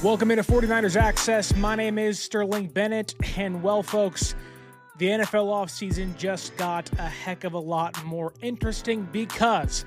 Welcome into 49ers Access. My name is Sterling Bennett, and well, folks, the NFL offseason just got a heck of a lot more interesting because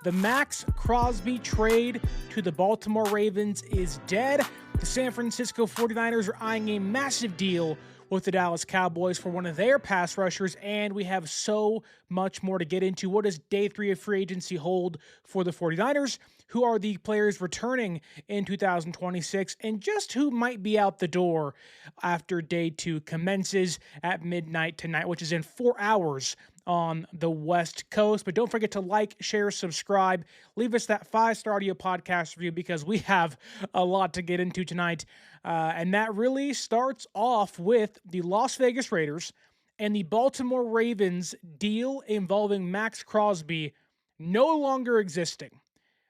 the Maxx Crosby trade to the Baltimore Ravens is dead. The San Francisco 49ers are eyeing a massive deal with the Dallas Cowboys for one of their pass rushers, and we have so much more to get into. What does day 3 of free agency hold for the 49ers? Who are the players returning in 2026, and just who might be out the door after day 2 commences at midnight tonight, which is in 4 hours on the West Coast. But don't forget to like, share, subscribe, leave us that 5-star audio podcast review because we have a lot to get into tonight. And that really starts off with the Las Vegas Raiders and the Baltimore Ravens deal involving Maxx Crosby no longer existing.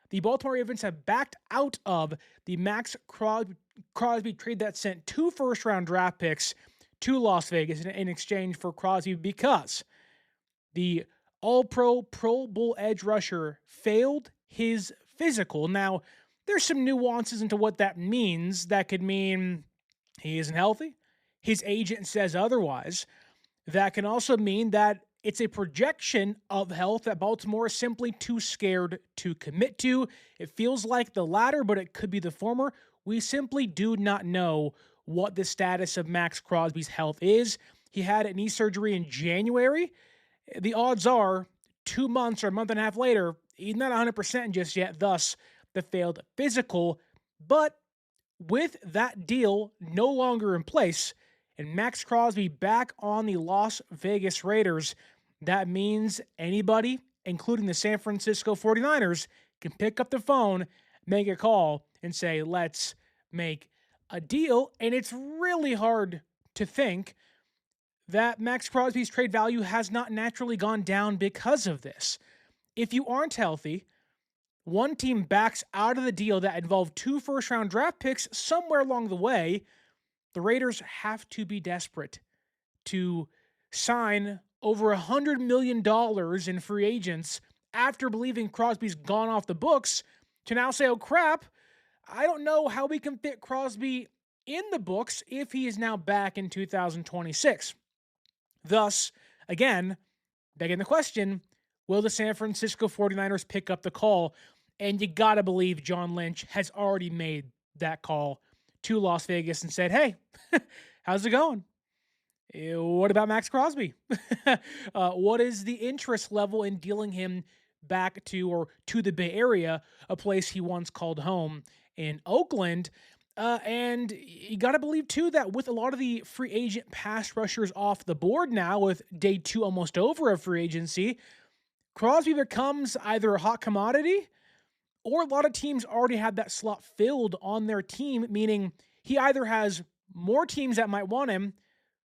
The Baltimore Ravens have backed out of the Maxx Crosby trade that sent 2 first-round draft picks to Las Vegas in exchange for Crosby because the All-Pro Pro Bowl edge rusher failed his physical. Now, there's some nuances into what that means. That could mean he isn't healthy. His agent says otherwise. That can also mean that it's a projection of health that Baltimore is simply too scared to commit to. It feels like the latter, but it could be the former. We simply do not know what the status of Maxx Crosby's health is. He had a knee surgery in January. The odds are 2 months or a month and a half later, he's not 100% just yet, thus the failed physical. But with that deal no longer in place and Maxx Crosby back on the Las Vegas Raiders, that means anybody, including the San Francisco 49ers, can pick up the phone, make a call, and say, let's make a deal. And it's really hard to think that Maxx Crosby's trade value has not naturally gone down because of this. If you aren't healthy, one team backs out of the deal that involved 2 first-round draft picks somewhere along the way. The Raiders have to be desperate to sign over $100 million in free agents after believing Crosby's gone off the books to now say, oh crap, I don't know how we can fit Crosby in the books if he is now back in 2026. Thus, again, begging the question, will the San Francisco 49ers pick up the call? And you gotta believe John Lynch has already made that call to Las Vegas and said, hey, how's it going? What about Maxx Crosby? What is the interest level in dealing him back to the Bay Area, a place he once called home in Oakland? And you got to believe, too, that with a lot of the free agent pass rushers off the board now, with day 2 almost over of free agency, Crosby becomes either a hot commodity or a lot of teams already have that slot filled on their team, meaning he either has more teams that might want him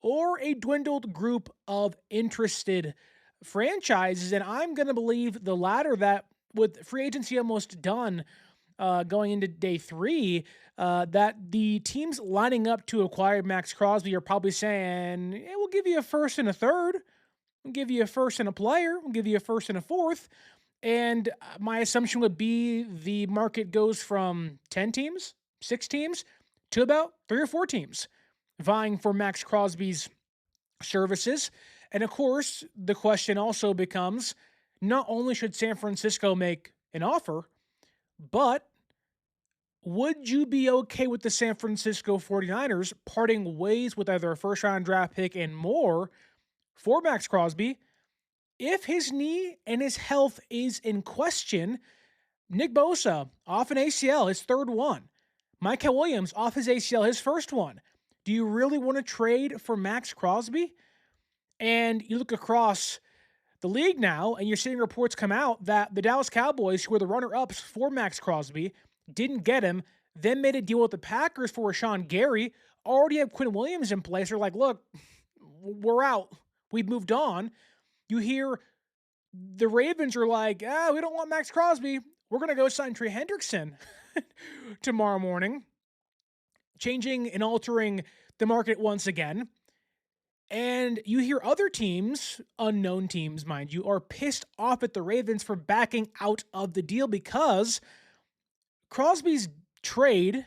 or a dwindled group of interested franchises. And I'm going to believe the latter, that with free agency almost done going into day 3, that the teams lining up to acquire Maxx Crosby are probably saying, hey, we'll give you a first and a third. We'll give you a first and a player. We'll give you a first and a fourth. And my assumption would be the market goes from 10 teams, 6 teams, to about 3 or 4 teams vying for Maxx Crosby's services. And of course, the question also becomes, not only should San Francisco make an offer, but would you be okay with the San Francisco 49ers parting ways with either a first-round draft pick and more for Maxx Crosby if his knee and his health is in question? Nick Bosa off an ACL, his 3rd one. Micah Williams off his ACL, his 1st one. Do you really want to trade for Maxx Crosby? And you look across the league now, and you're seeing reports come out that the Dallas Cowboys, who were the runner-ups for Maxx Crosby, didn't get him, then made a deal with the Packers for Rashawn Gary, already have Quinn Williams in place. They're like, look, we're out. We've moved on. You hear the Ravens are like, we don't want Maxx Crosby. We're going to go sign Trey Hendrickson tomorrow morning, changing and altering the market once again. And you hear other teams, unknown teams, mind you, are pissed off at the Ravens for backing out of the deal because Crosby's trade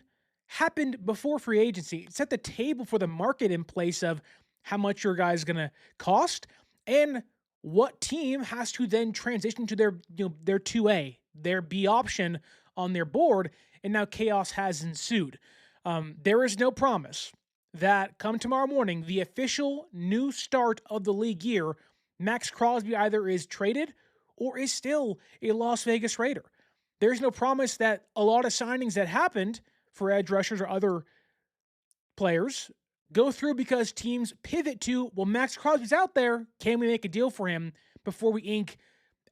happened before free agency. It set the table for the market in place of how much your guy's going to cost and what team has to then transition to their 2A, their B option on their board, and now chaos has ensued. There is no promise that come tomorrow morning, the official new start of the league year, Maxx Crosby either is traded or is still a Las Vegas Raider. There's no promise that a lot of signings that happened for edge rushers or other players go through because teams pivot to, well, Maxx Crosby's out there. Can we make a deal for him before we ink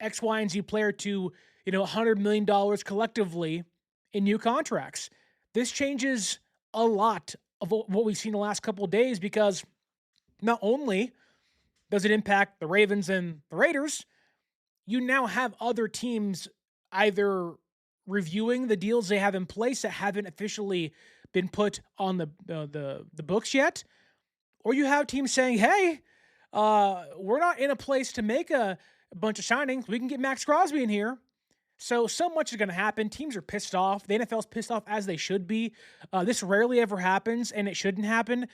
X, Y, and Z player to, $100 million collectively in new contracts? This changes a lot of what we've seen the last couple of days because not only does it impact the Ravens and the Raiders, you now have other teams either reviewing the deals they have in place that haven't officially been put on the books yet, or you have teams saying, hey, we're not in a place to make a bunch of signings. We can get Maxx Crosby in here. So much is going to happen. Teams are pissed off. The NFL's pissed off, as they should be. This rarely ever happens, and it shouldn't happen.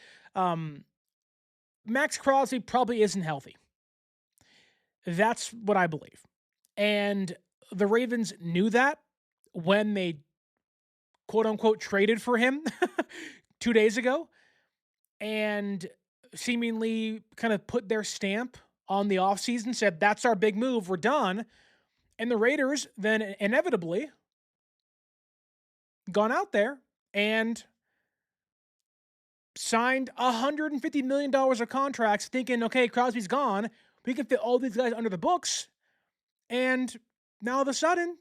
Maxx Crosby probably isn't healthy. That's what I believe. And the Ravens knew that when they quote-unquote traded for him 2 days ago and seemingly kind of put their stamp on the offseason, said, that's our big move, we're done. And the Raiders then inevitably gone out there and signed $150 million of contracts thinking, okay, Crosby's gone. We can fit all these guys under the books. And now all of a sudden,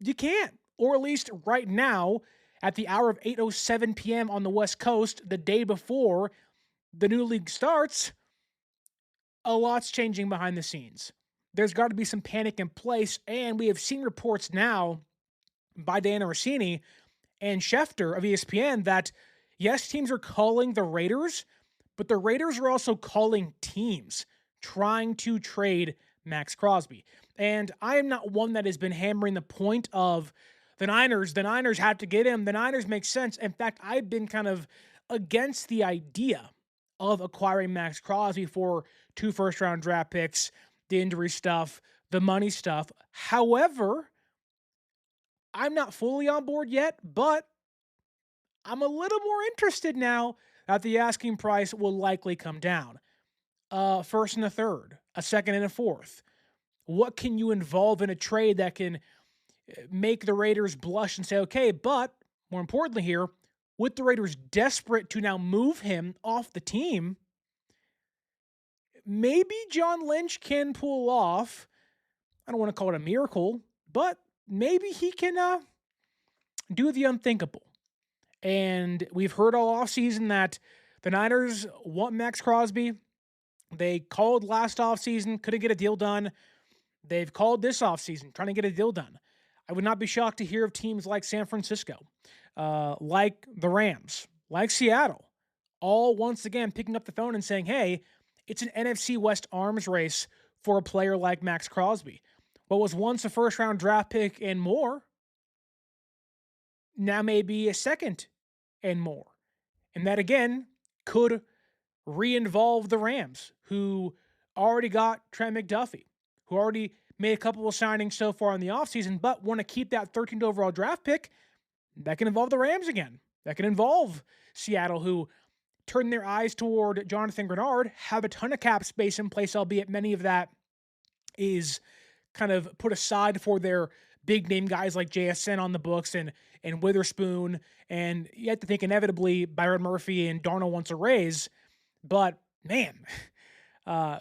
you can't. Or at least right now, at the hour of 8:07 p.m. on the West Coast, the day before the new league starts, a lot's changing behind the scenes. There's got to be some panic in place, and we have seen reports now by Diana Rossini and Schefter of ESPN that, yes, teams are calling the Raiders, but the Raiders are also calling teams trying to trade Maxx Crosby. And I am not one that has been hammering the point of the Niners have to get him. The Niners make sense. In fact, I've been kind of against the idea of acquiring Maxx Crosby for 2 first-round draft picks, the injury stuff, the money stuff. However, I'm not fully on board yet, but I'm a little more interested now that the asking price will likely come down. First and a third, a second and a fourth. What can you involve in a trade that can make the Raiders blush and say, okay, but more importantly here, with the Raiders desperate to now move him off the team, maybe John Lynch can pull off, I don't want to call it a miracle, but maybe he can do the unthinkable. And we've heard all offseason that the Niners want Maxx Crosby. They called last offseason, couldn't get a deal done. They've called this offseason, trying to get a deal done. I would not be shocked to hear of teams like San Francisco, like the Rams, like Seattle, all once again picking up the phone and saying, hey, it's an NFC West arms race for a player like Maxx Crosby. What was once a first-round draft pick and more, now may be a second and more. And that, again, could re-involve the Rams, who already got Trent McDuffie, who already made a couple of signings so far in the offseason, but want to keep that 13th overall draft pick. That can involve the Rams again. That can involve Seattle, who turned their eyes toward Jonathan Grenard, have a ton of cap space in place, albeit many of that is kind of put aside for their big-name guys like JSN on the books and Witherspoon, and you have to think inevitably Byron Murphy and Darnold wants a raise. But, man,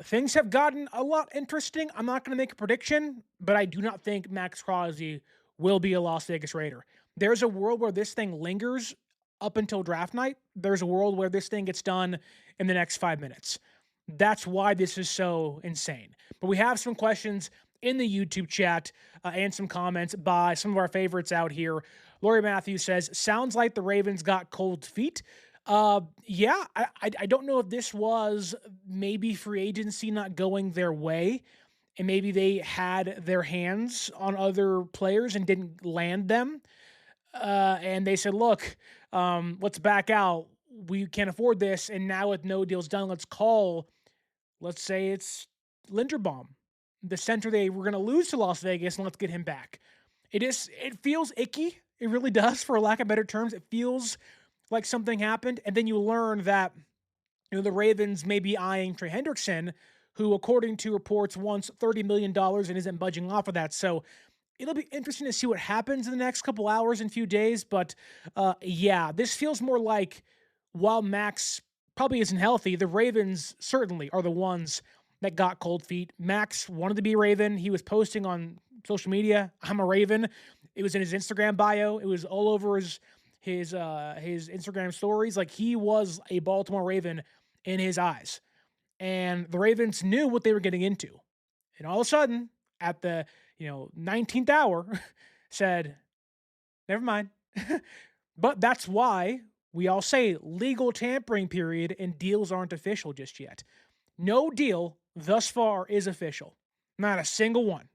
things have gotten a lot interesting. I'm not going to make a prediction, but I do not think Maxx Crosby will be a Las Vegas Raider. There's a world where this thing lingers up until draft night. There's a world where this thing gets done in the next 5 minutes. That's why this is so insane. But we have some questions in the YouTube chat and some comments by some of our favorites out here. Lori Matthews says, sounds like the Ravens got cold feet. Yeah, I don't know if this was maybe free agency not going their way, and maybe they had their hands on other players and didn't land them. and they said, look, let's back out. We can't afford this. And now with no deals done, let's say it's Linderbaum, the center they were going to lose to Las Vegas, and let's get him back. It feels icky. It really does, for lack of better terms. It feels like something happened. And then you learn that, the Ravens may be eyeing Trey Hendrickson, who, according to reports, wants $30 million and isn't budging off of that. So it'll be interesting to see what happens in the next couple hours and few days. But yeah, this feels more like, while Maxx probably isn't healthy, the Ravens certainly are the ones that got cold feet. Maxx wanted to be a Raven. He was posting on social media, "I'm a Raven." It was in his Instagram bio. It was all over his Instagram stories. Like, he was a Baltimore Raven in his eyes. And the Ravens knew what they were getting into. And all of a sudden, at the 19th hour, said, never mind. But that's why we all say legal tampering period and deals aren't official just yet. No deal thus far is official. Not a single one,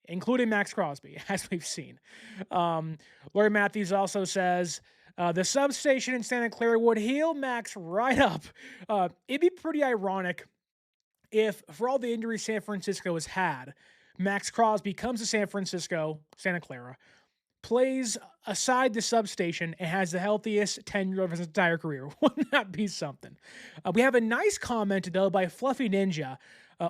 including Maxx Crosby, as we've seen. Larry Matthews also says, the substation in Santa Clara would heal Maxx right up. It'd be pretty ironic if, for all the injuries San Francisco has had, Maxx Crosby comes to Santa Clara, plays aside the substation, and has the healthiest tenure of his entire career. Wouldn't that be something? We have a nice comment, though, by Fluffy Ninja,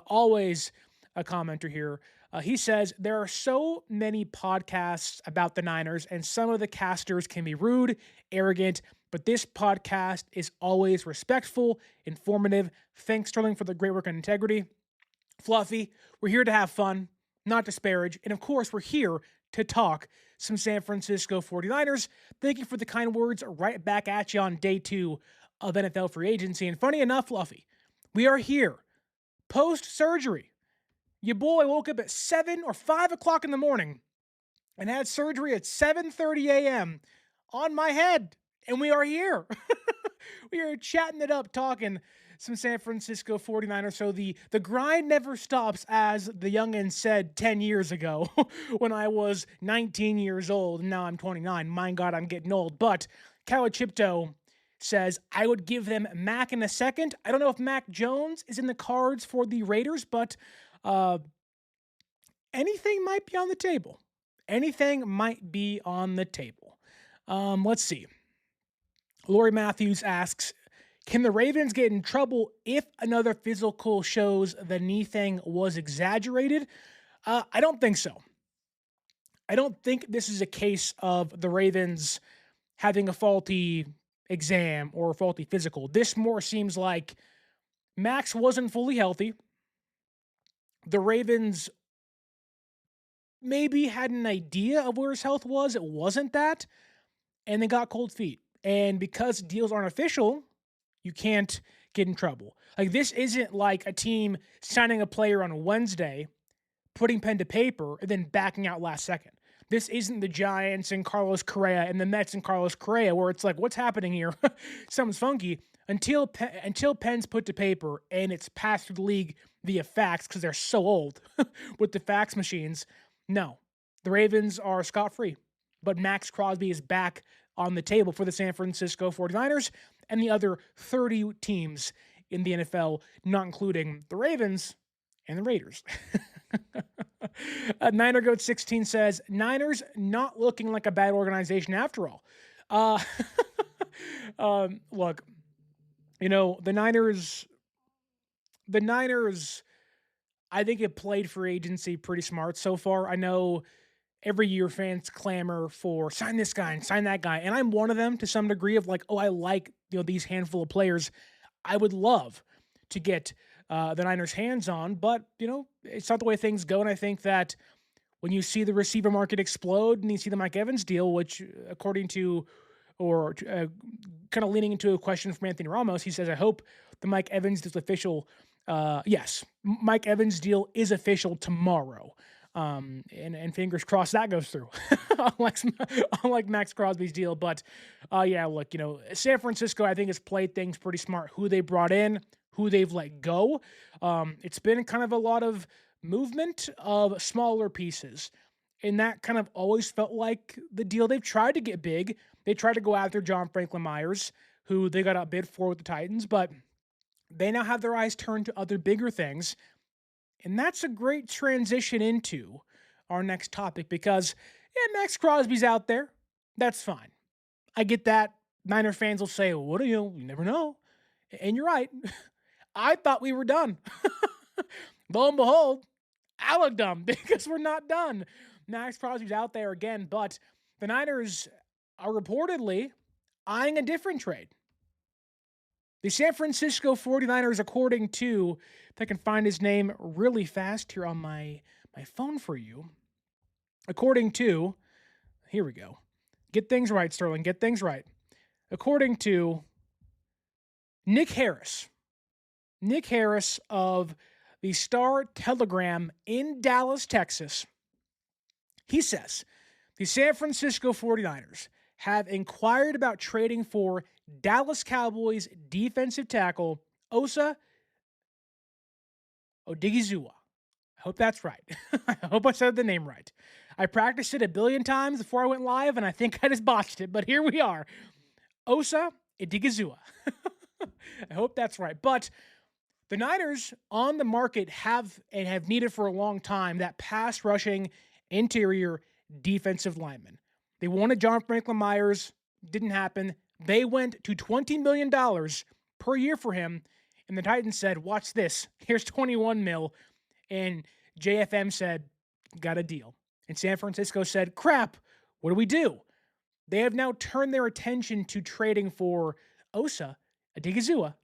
always a commenter here. He says, there are so many podcasts about the Niners, and some of the casters can be rude, arrogant, but this podcast is always respectful, informative. Thanks, Sterling, for the great work and integrity. Fluffy, we're here to have fun, not disparage, and of course, we're here to talk some San Francisco 49ers. Thank you for the kind words right back at you on day 2 of NFL free agency. And funny enough, Fluffy, we are here post-surgery. Your boy woke up at 7 or 5 o'clock in the morning and had surgery at 7:30 a.m. on my head. And we are here. We are chatting it up, talking some San Francisco 49ers. So the grind never stops, as the youngin said 10 years ago when I was 19 years old. And now I'm 29. My God, I'm getting old. But Kawachipto says, I would give them Mac in a second. I don't know if Mac Jones is in the cards for the Raiders, but anything might be on the table. Anything might be on the table. Let's see. Lori Matthews asks, can the Ravens get in trouble if another physical shows the knee thing was exaggerated? I don't think so. I don't think this is a case of the Ravens having a faulty exam or a faulty physical. This more seems like Maxx wasn't fully healthy. The Ravens maybe had an idea of where his health was. It wasn't that. And they got cold feet. And because deals aren't official, you can't get in trouble. Like, this isn't like a team signing a player on a Wednesday, putting pen to paper, and then backing out last second. This isn't the Giants and Carlos Correa and the Mets and Carlos Correa, where it's like, what's happening here? Something's funky. Until pen's put to paper and it's passed through the league via fax, because they're so old with the fax machines. No, the Ravens are scot-free. But Maxx Crosby is back on the table for the San Francisco 49ers and the other 30 teams in the NFL, not including the Ravens and the Raiders. Niner Goat 16 says, Niners not looking like a bad organization after all. Look, the Niners, I think, have played free agency pretty smart so far. I know every year fans clamor for sign this guy and sign that guy. And I'm one of them to some degree, of like, oh, I like, these handful of players I would love to get the Niners hands on, but it's not the way things go. And I think that when you see the receiver market explode and you see the Mike Evans deal, which according to, or kind of leaning into a question from Anthony Ramos, he says, I hope the Mike Evans deal is official. Yes, Mike Evans deal is official tomorrow. And fingers crossed that goes through, unlike Maxx Crosby's deal. But yeah, look, San Francisco, I think, has played things pretty smart. Who they brought in, who they've let go. It's been kind of a lot of movement of smaller pieces. And that kind of always felt like the deal. They've tried to get big. They tried to go after John Franklin Myers, who they got outbid for with the Titans, but they now have their eyes turned to other bigger things. And that's a great transition into our next topic because, yeah, Maxx Crosby's out there. That's fine. I get that. Niner fans will say, well, what do you never know. And you're right. I thought we were done. Lo and behold, I look dumb because we're not done. Maxx Crosby's out there again, but the Niners are reportedly eyeing a different trade. The San Francisco 49ers, according to, if I can find his name really fast here on my phone for you, according to, here we go. Get things right, Sterling. Get things right. According to Nick Harris of the Star-Telegram in Dallas, Texas, he says, the San Francisco 49ers have inquired about trading for Dallas Cowboys defensive tackle Osa Odighizuwa. I hope that's right. I hope I said the name right. I practiced it a billion times before I went live, and I think I just botched it, but here we are. Osa Odighizuwa. I hope that's right. But the Niners on the market have needed for a long time that pass rushing interior defensive lineman. They wanted John Franklin Myers. Didn't happen. They went to $20 million per year for him. And the Titans said, watch this. Here's $21 million. And JFM said, got a deal. And San Francisco said, crap, what do we do? They have now turned their attention to trading for Osa Odighizuwa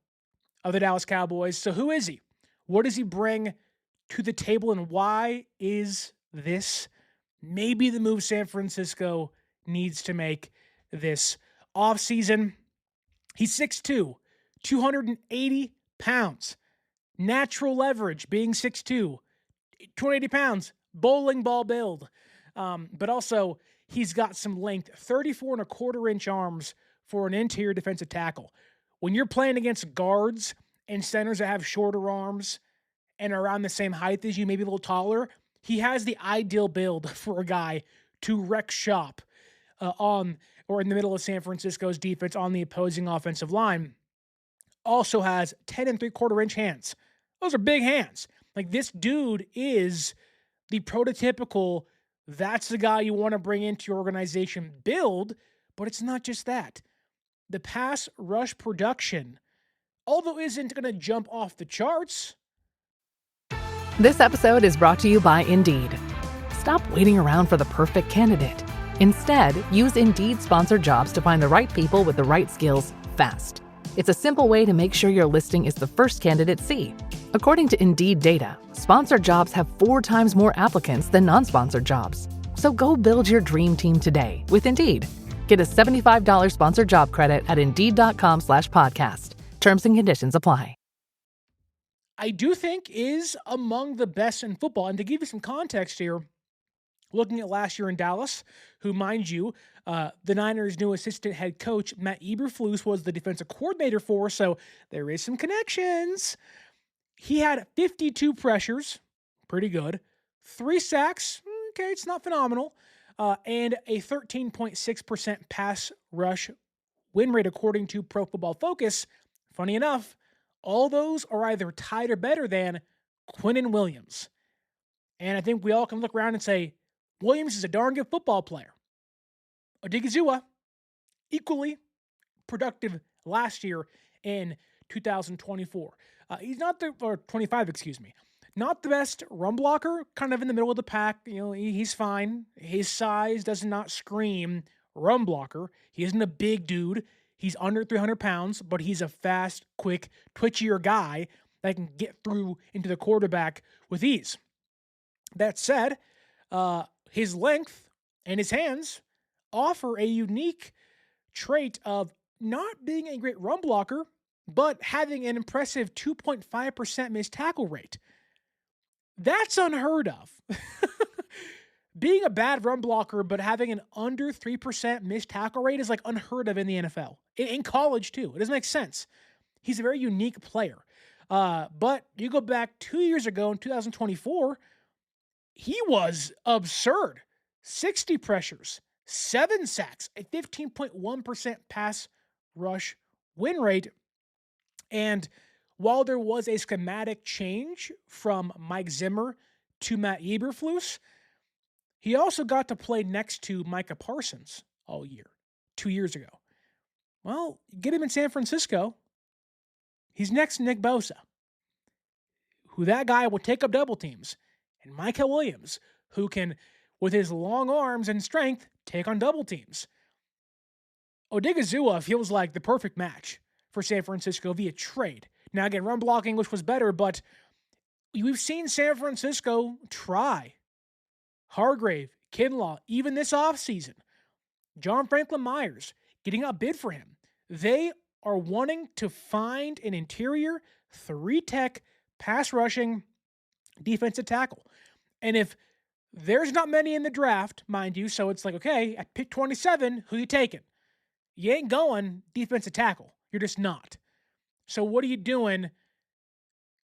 of the Dallas Cowboys. So who is he? What does he bring to the table? And why is this maybe the move San Francisco needs to make this offseason? He's 6'2", 280 pounds. Natural leverage, being 6'2", 280 pounds, bowling ball build. But also, he's got some length, 34.25-inch arms for an interior defensive tackle. When you're playing against guards and centers that have shorter arms and are around the same height as you, maybe a little taller, he has the ideal build for a guy to wreck shop on or in the middle of San Francisco's defense on the opposing offensive line. Also has 10 3/4-inch hands. Those are big hands. Like, this dude is the prototypical, that's the guy you want to bring into your organization build, but it's not just that. The pass rush production, although isn't going to jump off the charts. This episode is brought to you by Indeed. Stop waiting around for the perfect candidate. Instead, use Indeed sponsored jobs to find the right people with the right skills fast. It's a simple way to make sure your listing is the first candidates see. According to Indeed data, sponsored jobs have 4 times more applicants than non-sponsored jobs. So go build your dream team today with Indeed. Get a $75 sponsored job credit at Indeed.com/podcast. Terms and conditions apply. I do think is among the best in football. And to give you some context here, looking at last year in Dallas, who, mind you, the Niners' new assistant head coach, Matt Eberflus, was the defensive coordinator for, so there is some connections. He had 52 pressures, pretty good, 3 sacks, okay, it's not phenomenal, and a 13.6% pass rush win rate according to Pro Football Focus. Funny enough, all those are either tied or better than Quinnen Williams. And I think we all can look around and say, Williams is a darn good football player. Odighizuwa, equally productive last year in 2024. He's not the, or 25, excuse me, not the best run blocker, kind of in the middle of the pack. You know, he's fine. His size does not scream run blocker. He isn't a big dude. He's under 300 pounds, but he's a fast, quick, twitchier guy that can get through into the quarterback with ease. That said, his length and his hands offer a unique trait of not being a great run blocker, but having an impressive 2.5% missed tackle rate. That's unheard of. Being a bad run blocker, but having an under 3% missed tackle rate is like unheard of in the NFL. In college, too. It doesn't make sense. He's a very unique player. But you go back 2 years ago in 2024, he was absurd. 60 pressures, 7 sacks, a 15.1% pass rush win rate. And while there was a schematic change from Mike Zimmer to Matt Eberflus, he also got to play next to Micah Parsons all year, 2 years ago. Well, get him in San Francisco. He's next to Nick Bosa, who that guy will take up double teams, and Michael Williams, who can, with his long arms and strength, take on double teams. Odighizuwa feels like the perfect match for San Francisco via trade. Now, again, run block English was better, but we've seen San Francisco try. Hargrave, Greenlaw, even this offseason. John Franklin Myers getting outbid for him. They are wanting to find an interior, 3-tech, pass-rushing defensive tackle. And if there's not many in the draft, mind you, so it's like, okay, at pick 27, who you taking? You ain't going defensive tackle. You're just not. So what are you doing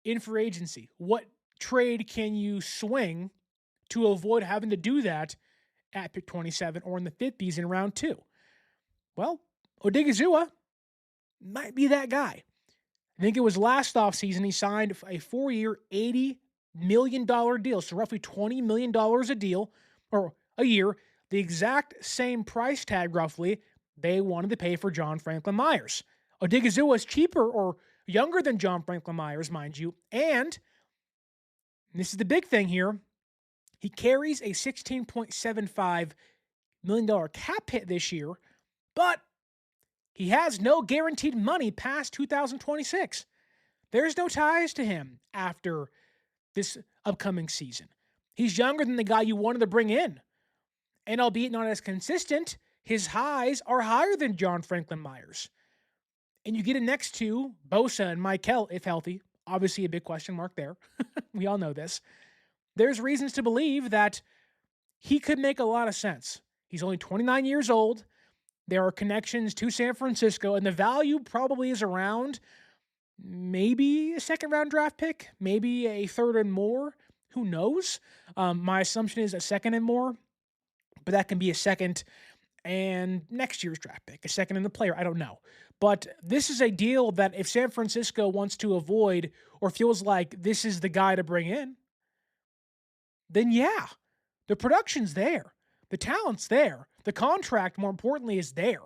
in free agency? What trade can you swing to avoid having to do that at pick 27 or in the 50s in round 2? Well, Odighizuwa might be that guy. I think it was last offseason he signed a 4-year, $80 million deal, so roughly $20 million a deal, or a year, the exact same price tag roughly they wanted to pay for John Franklin Myers. Odighizuwa is cheaper or younger than John Franklin Myers, mind you, and this is the big thing here, he carries a $16.75 million cap hit this year, but he has no guaranteed money past 2026. There's no ties to him after this upcoming season. He's younger than the guy you wanted to bring in. And albeit not as consistent, his highs are higher than John Franklin Myers. And you get it next to Bosa and Michael, if healthy. Obviously a big question mark there. We all know this. There's reasons to believe that he could make a lot of sense. He's only 29 years old. There are connections to San Francisco, and the value probably is around maybe a second-round draft pick, maybe a third and more. Who knows? My assumption is a second and more, but that can be a second and next year's draft pick, a second and the player. I don't know. But this is a deal that if San Francisco wants to avoid or feels like this is the guy to bring in, then yeah, the production's there. The talent's there. The contract, more importantly, is there.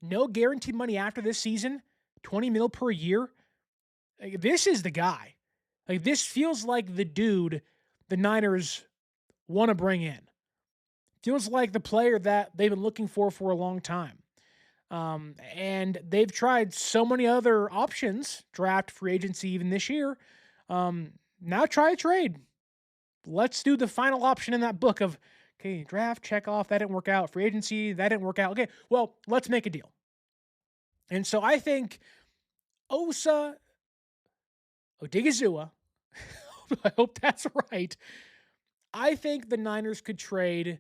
No guaranteed money after this season, $20 million per year. This is the guy. This feels like the dude the Niners want to bring in. Feels like the player that they've been looking for a long time. And they've tried so many other options, draft, free agency, even this year. Now try a trade. Let's do the final option in that book of, okay, draft, check off, that didn't work out. Free agency, that didn't work out. Okay, well, let's make a deal. And so I think Osa Odighizuwa, I hope that's right. I think the Niners could trade,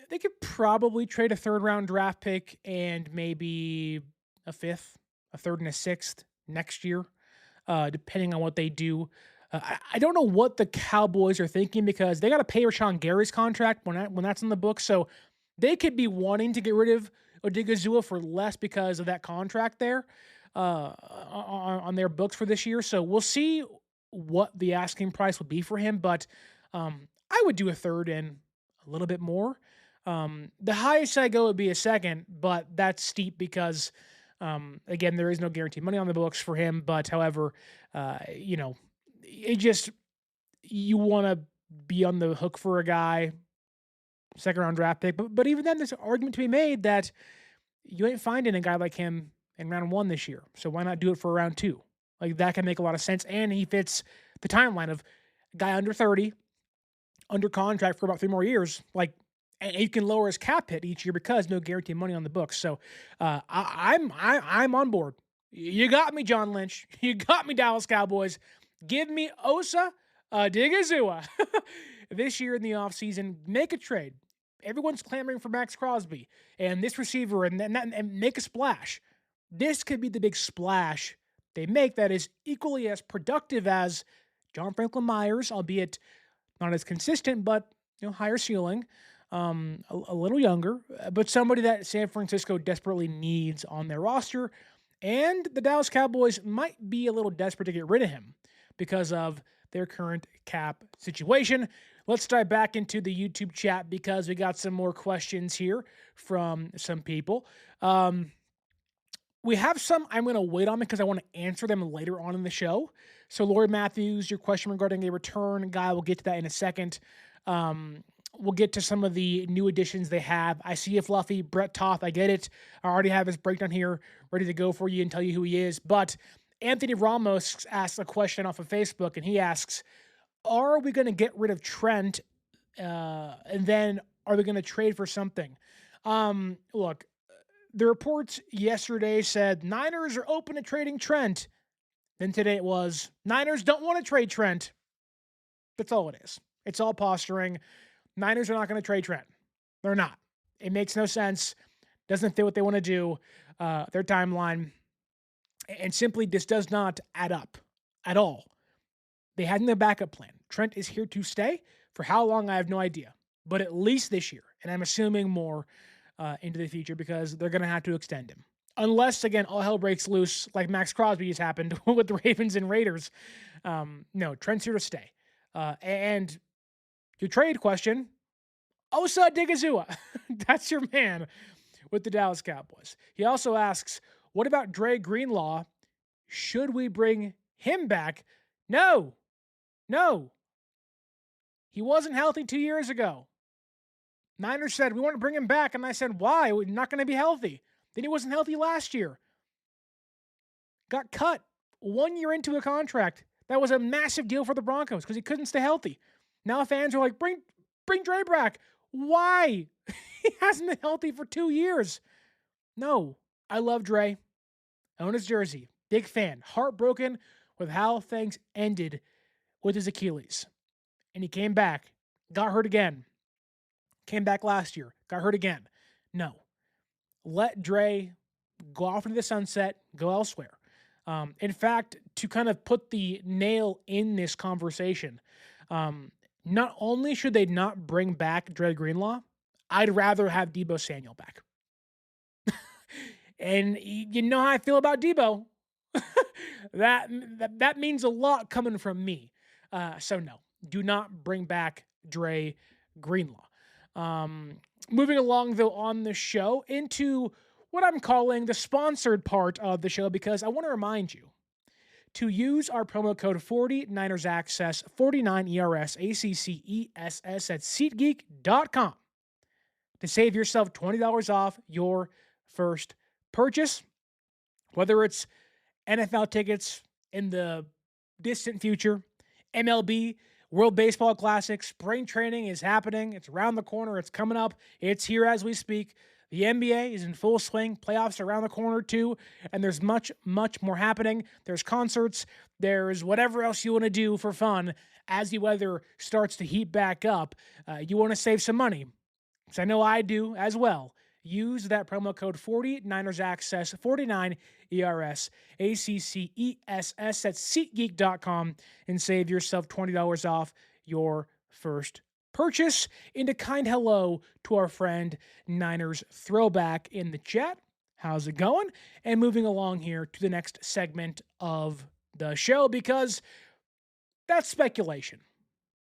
they could probably trade a third-round draft pick and maybe a fifth, a third and a sixth next year, depending on what they do. I don't know what the Cowboys are thinking because they got to pay Rashawn Gary's contract when that's in the book. So they could be wanting to get rid of Odighizuwa for less because of that contract there on their books for this year. So we'll see what the asking price will be for him. But I would do a third and a little bit more. The highest I go would be a second, but that's steep because, again, there is no guaranteed money on the books for him. But however, it just, you want to be on the hook for a guy, second round draft pick. But even then, there's an argument to be made that you ain't finding a guy like him in round 1 this year. So why not do it for round 2? Like, that can make a lot of sense. And he fits the timeline of a guy under 30, under contract for about 3 more years. Like, and he can lower his cap hit each year because no guaranteed money on the books. So I'm on board. You got me, John Lynch. You got me, Dallas Cowboys. Give me Osa Odighizuwa this year in the offseason. Make a trade. Everyone's clamoring for Maxx Crosby and this receiver and make a splash. This could be the big splash they make that is equally as productive as John Franklin Myers, albeit Not as consistent, but higher ceiling, a little younger, but somebody that San Francisco desperately needs on their roster. And the Dallas Cowboys might be a little desperate to get rid of him because of their current cap situation. Let's dive back into the YouTube chat because we got some more questions here from some people. We have some I'm going to wait on because I want to answer them later on in the show. So, Lori Matthews, your question regarding a return guy, we'll get to that in a second. We'll get to some of the new additions they have. I see you, Fluffy. Brett Toth, I get it. I already have his breakdown here ready to go for you and tell you who he is. But Anthony Ramos asks a question off of Facebook, and he asks, are we going to get rid of Trent, and then are we going to trade for something? Look, the reports yesterday said Niners are open to trading Trent. Then today it was Niners don't want to trade Trent. That's all it is. It's all posturing. Niners are not going to trade Trent. They're not. It makes no sense. Doesn't fit what they want to do. Their timeline. And simply this does not add up at all. They had no backup plan. Trent is here to stay. For how long, I have no idea. But at least this year. And I'm assuming more into the future because they're going to have to extend him. Unless, again, all hell breaks loose like Maxx Crosby has happened with the Ravens and Raiders. No, Trent's here to stay. And your trade question, Osa Odighizuwa. That's your man with the Dallas Cowboys. He also asks, what about Dre Greenlaw? Should we bring him back? No. He wasn't healthy 2 years ago. Niners said, we want to bring him back. And I said, why? We're not going to be healthy. Then he wasn't healthy last year. Got cut 1 year into a contract. That was a massive deal for the Broncos because he couldn't stay healthy. Now fans are like, bring Dre back. Why? He hasn't been healthy for 2 years. No, I love Dre. I own his jersey. Big fan. Heartbroken with how things ended with his Achilles. And he came back. Got hurt again. Came back last year. Got hurt again. No. Let Dre go off into the sunset. Go elsewhere. In fact, to kind of put the nail in this conversation, not only should they not bring back Dre Greenlaw, I'd rather have Deebo Samuel back. And you know how I feel about Deebo. That means a lot coming from me. So no, do not bring back Dre Greenlaw. Moving along, though, on the show into what I'm calling the sponsored part of the show, because I want to remind you to use our promo code 49ersaccess, 49ERSACCESS at SeatGeek.com to save yourself $20 off your first purchase. Whether it's NFL tickets in the distant future, MLB, World Baseball Classic, spring training is happening. It's around the corner. It's coming up. It's here as we speak. The NBA is in full swing. Playoffs are around the corner too. And there's much, much more happening. There's concerts. There's whatever else you want to do for fun as the weather starts to heat back up. You want to save some money. So I know I do as well. Use that promo code 49ersaccess, 49ERSACCESS at SeatGeek.com and save yourself $20 off your first purchase. And a kind hello to our friend Niners Throwback in the chat. How's it going? And moving along here to the next segment of the show, because that's speculation.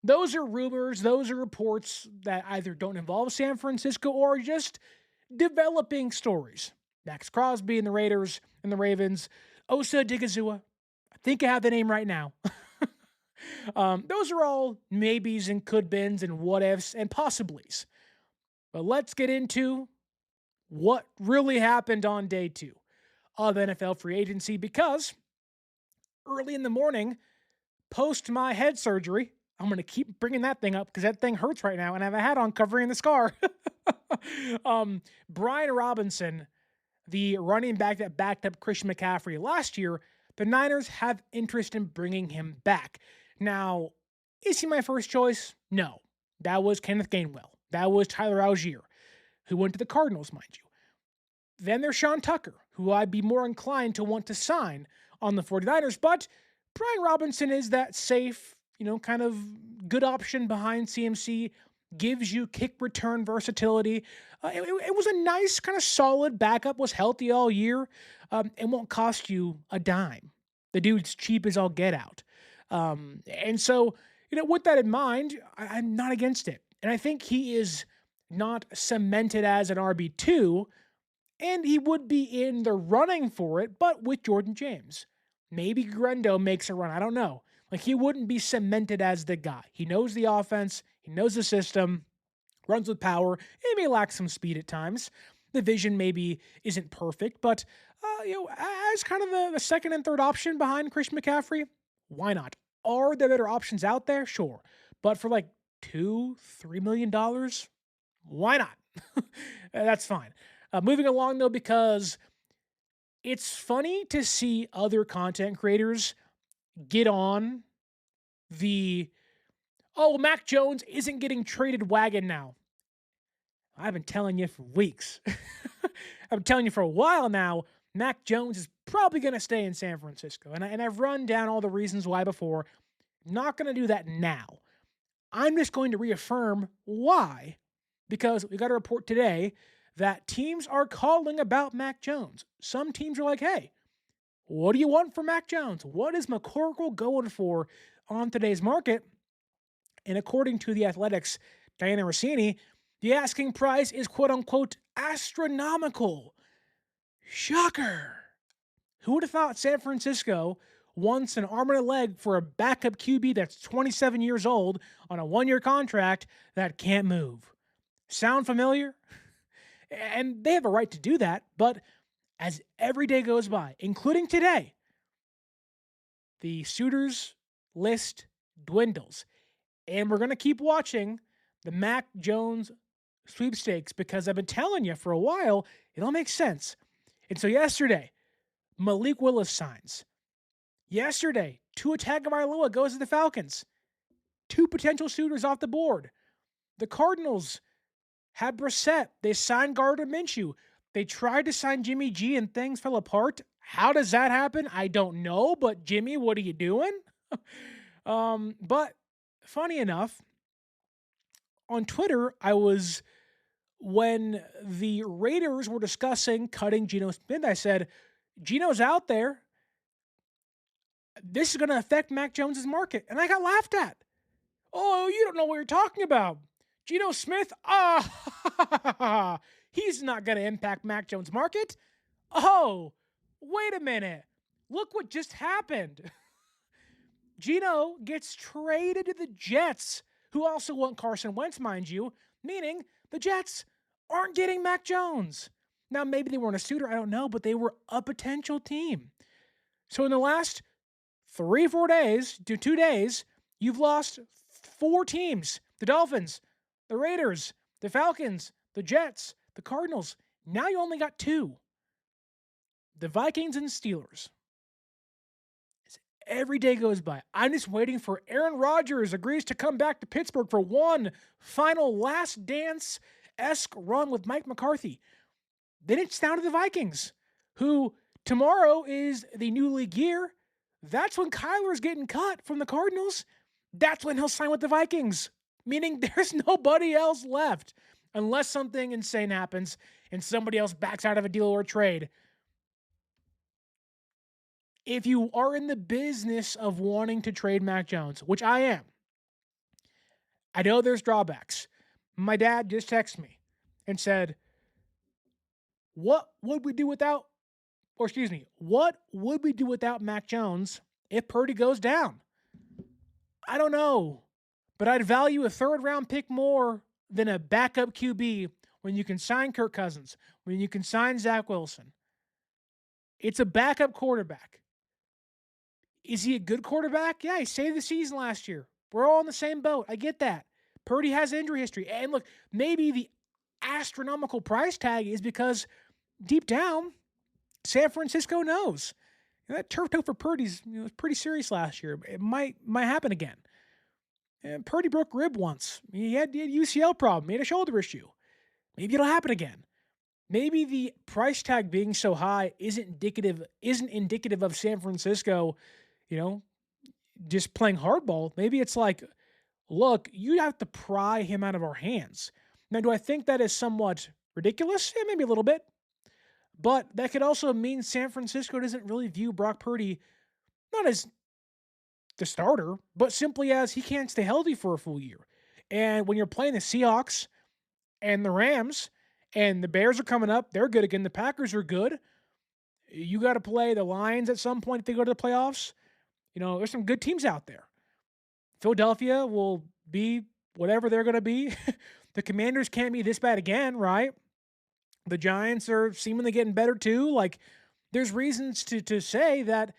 Those are rumors. Those are reports that either don't involve San Francisco or just developing stories. Maxx Crosby and the Raiders and the Ravens. Osa Odighizuwa. I think I have the name right now. Those are all maybes and could-beens and what-ifs and possiblies. But let's get into what really happened on day 2 of NFL free agency, because early in the morning, post my head surgery, I'm going to keep bringing that thing up because that thing hurts right now and I have a hat on covering the scar. Brian Robinson, the running back that backed up Christian McCaffrey last year, the Niners have interest in bringing him back. Now, is he my first choice? No. That was Kenneth Gainwell. That was Tyler Algier, who went to the Cardinals, mind you. Then there's Sean Tucker, who I'd be more inclined to want to sign on the 49ers, but Brian Robinson is that safe, kind of good option behind CMC, gives you kick return versatility. It was a nice, kind of solid backup, was healthy all year, and won't cost you a dime. The dude's cheap as all get out. And so, with that in mind, I'm not against it. And I think he is not cemented as an RB2, and he would be in the running for it, but with Jordan James. Maybe Grendo makes a run. I don't know. Like, he wouldn't be cemented as the guy. He knows the offense. He knows the system. Runs with power. He may lack some speed at times. The vision maybe isn't perfect, but, as kind of a second and third option behind Christian McCaffrey, why not? Are there better options out there? Sure. But for like $2-3 million, why not? That's fine. Moving along, though, because it's funny to see other content creators get on the, Mac Jones isn't getting traded wagon now. I've been telling you for weeks. I've been telling you for a while now, Mac Jones is probably going to stay in San Francisco. And I've run down all the reasons why before. Not going to do that now. I'm just going to reaffirm why. Because we got a report today that teams are calling about Mac Jones. Some teams are like, hey, what do you want for Mac Jones? What is McCorkle going for on today's market? And according to The Athletic's Diana Rossini, the asking price is quote-unquote astronomical. Shocker. Who would have thought San Francisco wants an arm and a leg for a backup QB that's 27 years old on a one-year contract that can't move? Sound familiar? And they have a right to do that, but as every day goes by, including today, the suitors list dwindles. And we're going to keep watching the Mac Jones sweepstakes because I've been telling you for a while, it all makes sense. And so yesterday, Malik Willis signs. Yesterday, Tua Tagovailoa goes to the Falcons. 2 potential suitors off the board. The Cardinals had Brissett. They signed Gardner Minshew. They tried to sign Jimmy G and things fell apart. How does that happen? I don't know, but Jimmy, what are you doing? But funny enough, on Twitter, when the Raiders were discussing cutting Geno Smith, I said, Geno's out there. This is going to affect Mac Jones' market. And I got laughed at. Oh, you don't know what you're talking about. Geno Smith, he's not going to impact Mac Jones' market. Oh, wait a minute. Look what just happened. Geno gets traded to the Jets, who also want Carson Wentz, mind you, meaning the Jets aren't getting Mac Jones. Now, maybe they weren't a suitor, I don't know, but they were a potential team. So in the last 2 days, you've lost 4 teams. The Dolphins, the Raiders, the Falcons, the Jets, the Cardinals. Now you only got 2. The Vikings and Steelers. As every day goes by, I'm just waiting for Aaron Rodgers agrees to come back to Pittsburgh for one final last dance-esque run with Mike McCarthy. Then it's down to the Vikings, who tomorrow is the new league year. That's when Kyler's getting cut from the Cardinals. That's when he'll sign with the Vikings, meaning there's nobody else left unless something insane happens and somebody else backs out of a deal or a trade. If you are in the business of wanting to trade Mac Jones, which I am, I know there's drawbacks. My dad just texted me and said, what would we do without Mac Jones if Purdy goes down? I don't know, but I'd value a 3rd-round pick more than a backup QB when you can sign Kirk Cousins, when you can sign Zach Wilson. It's a backup quarterback. Is he a good quarterback? Yeah, he saved the season last year. We're all in the same boat. I get that. Purdy has injury history. And look, maybe the astronomical price tag is because deep down, San Francisco knows. That turf toe for Purdy's was pretty serious last year. It might happen again. And Purdy broke rib once. He had a UCL problem. He had a shoulder issue. Maybe it'll happen again. Maybe the price tag being so high isn't indicative of San Francisco, just playing hardball. Maybe it's like, look, you have to pry him out of our hands. Now, do I think that is somewhat ridiculous? Yeah, maybe a little bit. But that could also mean San Francisco doesn't really view Brock Purdy not as the starter, but simply as he can't stay healthy for a full year. And when you're playing the Seahawks and the Rams and the Bears are coming up, they're good again. The Packers are good. You got to play the Lions at some point if they go to the playoffs. There's some good teams out there. Philadelphia will be whatever they're going to be. The Commanders can't be this bad again, right? The Giants are seemingly getting better too. Like, there's reasons to say that,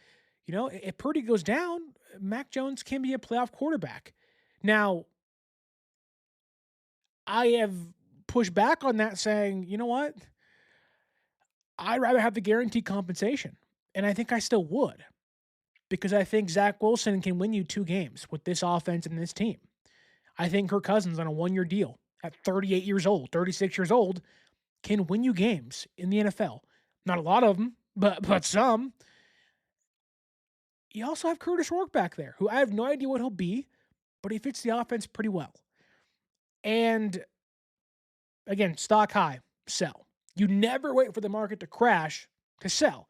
if Purdy goes down, Mac Jones can be a playoff quarterback. Now, I have pushed back on that saying, you know what? I'd rather have the guaranteed compensation. And I think I still would. Because I think Zach Wilson can win you 2 games with this offense and this team. I think Kirk Cousins on a 1-year deal at 38 years old, 36 years old, can win you games in the NFL. Not a lot of them, but some. You also have Curtis Rourke back there, who I have no idea what he'll be, but he fits the offense pretty well. And again, stock high, sell. You never wait for the market to crash to sell.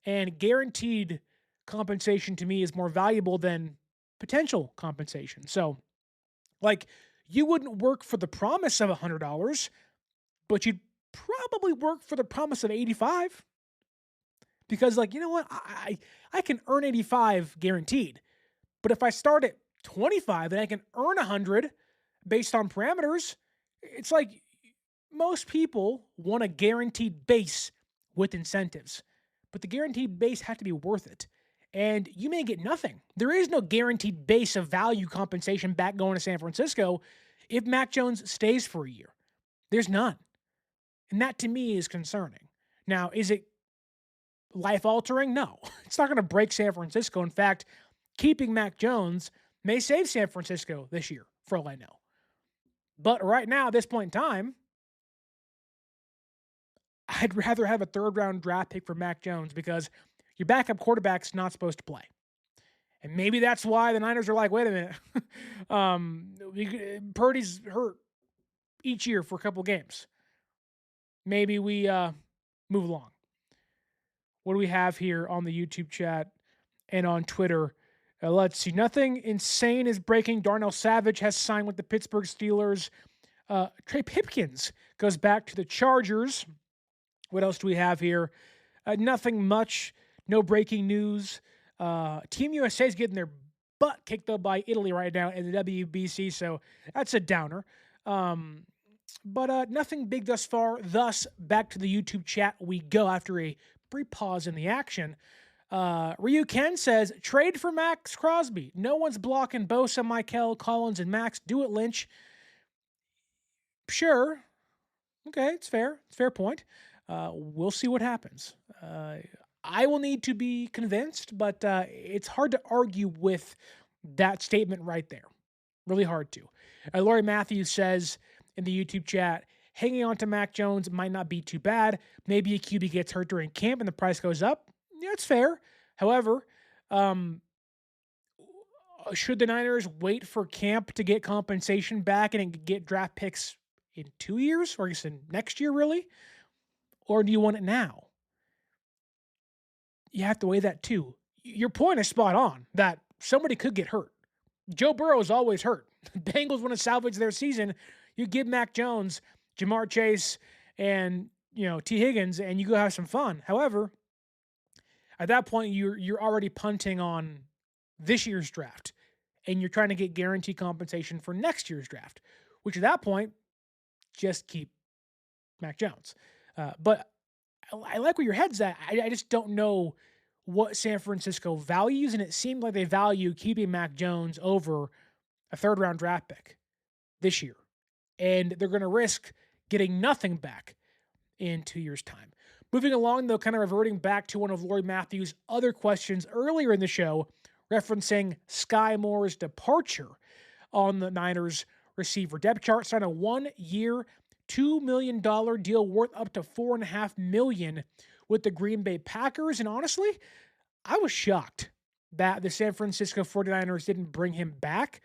And guaranteed compensation to me is more valuable than potential compensation. So, like, you wouldn't work for the promise of $100, but you'd probably work for the promise of 85. Because, like, you know what? I can earn 85 guaranteed. But if I start at 25 and I can earn 100 based on parameters, it's like most people want a guaranteed base with incentives. But the guaranteed base has to be worth it. And you may get nothing. There is no guaranteed base of value compensation back going to San Francisco if Mac Jones stays for a year. There's none. And that to me is concerning. Now, is it life-altering? No. It's not going to break San Francisco. In fact, keeping Mac Jones may save San Francisco this year, for all I know. But right now, at this point in time, I'd rather have a third-round draft pick for Mac Jones because your backup quarterback's not supposed to play. And maybe that's why the Niners are like, wait a minute. Purdy's hurt each year for a couple games. Maybe we move along. What do we have here on the YouTube chat and on Twitter? Let's see. Nothing insane is breaking. Darnell Savage has signed with the Pittsburgh Steelers. Trey Pipkins goes back to the Chargers. What else do we have here? Nothing much. No breaking news. Team USA is getting their butt kicked up by Italy right now in the WBC, so that's a downer. But nothing big thus far. Thus, back to the YouTube chat we go after a brief pause in the action. Ryu Ken says, trade for Maxx Crosby. No one's blocking Bosa, Michael, Collins, and Max. Do it, Lynch. Sure. Okay, it's fair. It's a fair point. We'll see what happens. I will need to be convinced, but it's hard to argue with that statement right there. Really hard to. Laurie Matthews says in the YouTube chat, hanging on to Mac Jones might not be too bad. Maybe a QB gets hurt during camp and the price goes up. Yeah, it's fair. However, should the Niners wait for camp to get compensation back and get draft picks in 2 years, or I guess in next year, really? Or do you want it now? You have to weigh that too. Your point is spot on that somebody could get hurt. Joe Burrow is always hurt. The Bengals want to salvage their season. You give Mac Jones, Jamar Chase, and T. Higgins, and you go have some fun. However, at that point, you're already punting on this year's draft, and you're trying to get guaranteed compensation for next year's draft, which at that point, just keep Mac Jones. But I like where your head's at. I just don't know what San Francisco values, and it seemed like they value keeping Mac Jones over a third-round draft pick this year. And they're going to risk getting nothing back in 2 years' time. Moving along, though, kind of reverting back to one of Laurie Matthews' other questions earlier in the show, referencing Skyy Moore's departure on the Niners receiver depth chart. Signed a 1-year, $2 million deal worth up to $4.5 million with the Green Bay Packers. And honestly, I was shocked that the San Francisco 49ers didn't bring him back.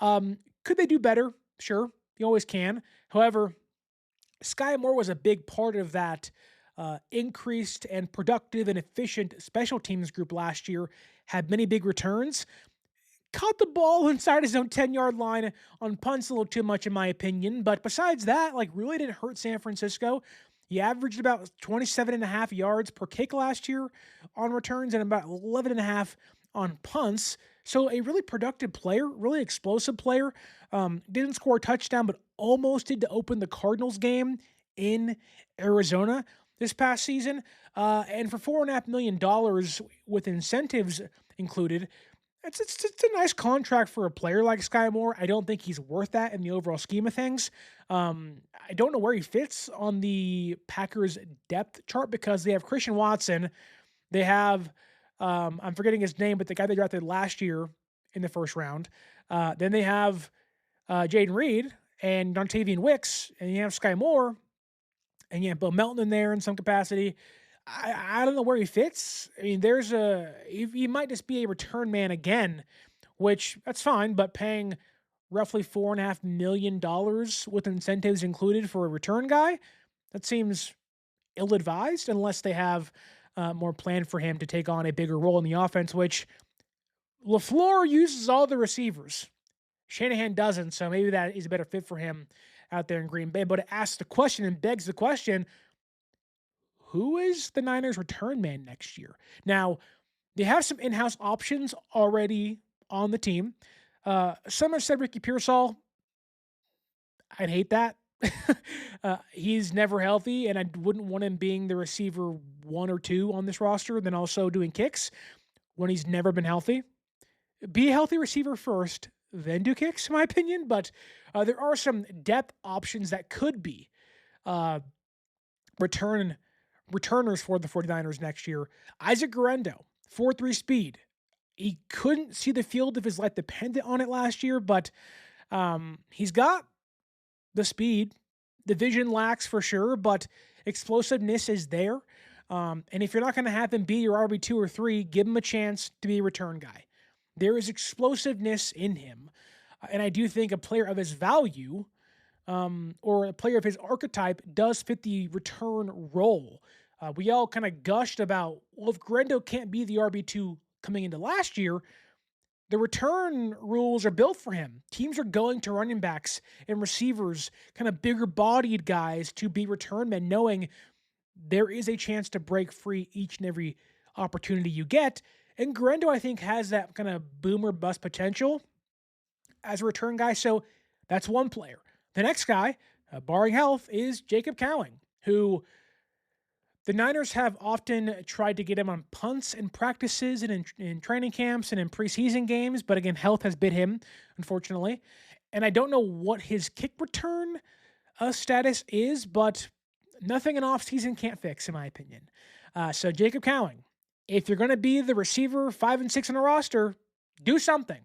Could they do better? Sure, you always can. However, Skyy Moore was a big part of that increased and productive and efficient special teams group last year, had many big returns, caught the ball inside his own 10-yard line on punts a little too much, in my opinion. But besides that, really didn't hurt San Francisco. He averaged about 27.5 yards per kick last year on returns and about 11.5 on punts. So a really productive player, really explosive player. Didn't score a touchdown, but almost did to open the Cardinals game in Arizona this past season. And for $4.5 million with incentives included, it's a nice contract for a player like Skyy Moore. I don't think he's worth that in the overall scheme of things. I don't know where he fits on the Packers depth chart because they have Christian Watson. They have, I'm forgetting his name, but the guy they drafted last year in the first round. Then they have Jaden Reed and Dontavian Wicks, and you have Skyy Moore, and you have Bo Melton in there in some capacity. I don't know where he fits. I mean, he might just be a return man again, which that's fine, but paying roughly $4.5 million with incentives included for a return guy, that seems ill-advised unless they have more planned for him to take on a bigger role in the offense, which LaFleur uses all the receivers. Shanahan doesn't, so maybe that is a better fit for him out there in Green Bay. But it asks the question and begs the question, who is the Niners return man next year? Now, they have some in-house options already on the team. Some have said Ricky Pearsall. I'd hate that. He's never healthy, and I wouldn't want him being the receiver 1 or 2 on this roster, then also doing kicks when he's never been healthy. Be a healthy receiver first, then do kicks, in my opinion. But there are some depth options that could be returners for the 49ers next year. Isaac Guerendo, 4.3 speed. He couldn't see the field if his life depended on it last year, but he's got the speed. The vision lacks for sure, but explosiveness is there. And if you're not going to have him be your RB2 or 3, give him a chance to be a return guy. There is explosiveness in him. And I do think a player of his value or a player of his archetype does fit the return role. We all kind of gushed about, well, if Guerendo can't be the RB2 coming into last year, the return rules are built for him. Teams are going to running backs and receivers, kind of bigger bodied guys to be return men, knowing there is a chance to break free each and every opportunity you get. And Guerendo, I think, has that kind of boomer bust potential as a return guy. So that's one player. The next guy, barring health, is Jacob Cowing, who the Niners have often tried to get him on punts in practices and in training camps and in preseason games. But again, health has bit him, unfortunately. And I don't know what his kick return status is, but nothing an offseason can't fix, in my opinion. So Jacob Cowing, if you're going to be the receiver 5 and 6 on a roster, do something.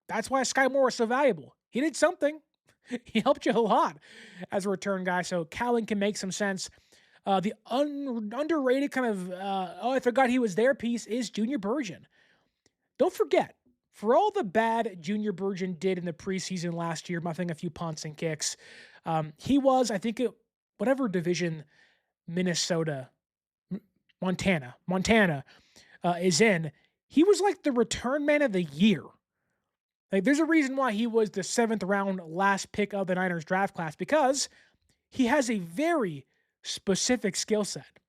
That's why Skyy Moore is so valuable. He did something. He helped you a lot as a return guy. So Cowing can make some sense. The underrated kind of, I forgot he was there piece is Junior Burgeon. Don't forget, for all the bad Junior Burgeon did in the preseason last year, muffing a few punts and kicks, he was, I think, whatever division Montana is in, he was like the return man of the year. Like, there's a reason why he was the 7th round last pick of the Niners draft class, because he has a very specific skill set.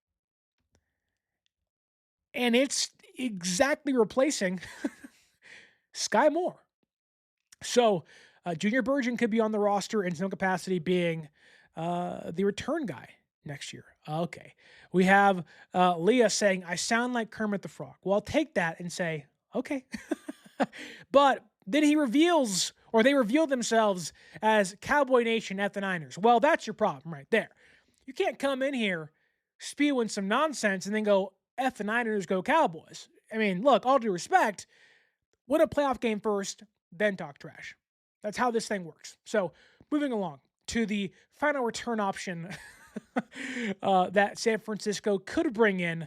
And it's exactly replacing Skyy Moore. So Junior Burgeon could be on the roster in some capacity being the return guy next year. Okay. We have Leah saying, I sound like Kermit the Frog. Well, I'll take that and say, okay. But then they reveal themselves as Cowboy Nation at the Niners. Well, that's your problem right there. You can't come in here spewing some nonsense and then go, F the Niners, go Cowboys. I mean, look, all due respect, win a playoff game first, then talk trash. That's how this thing works. So, moving along to the final return option that San Francisco could bring in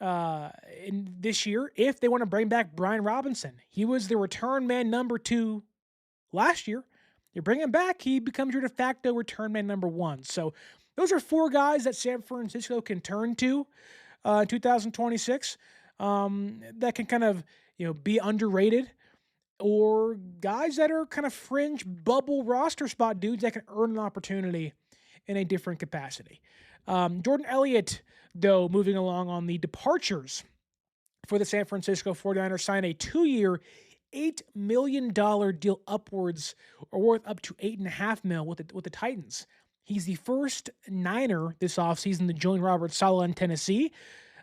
in this year if they want to bring back Brian Robinson. He was the return man number 2 last year. You bring him back, he becomes your de facto return man number 1. So those are 4 guys that San Francisco can turn to in 2026 that can kind of be underrated, or guys that are kind of fringe bubble roster spot dudes that can earn an opportunity in a different capacity. Jordan Elliott, though, moving along on the departures for the San Francisco 49ers, signed a 2-year, $8 million deal upwards, or worth up to $8.5 million with the Titans. He's the first Niner this offseason to join Robert Saleh in Tennessee.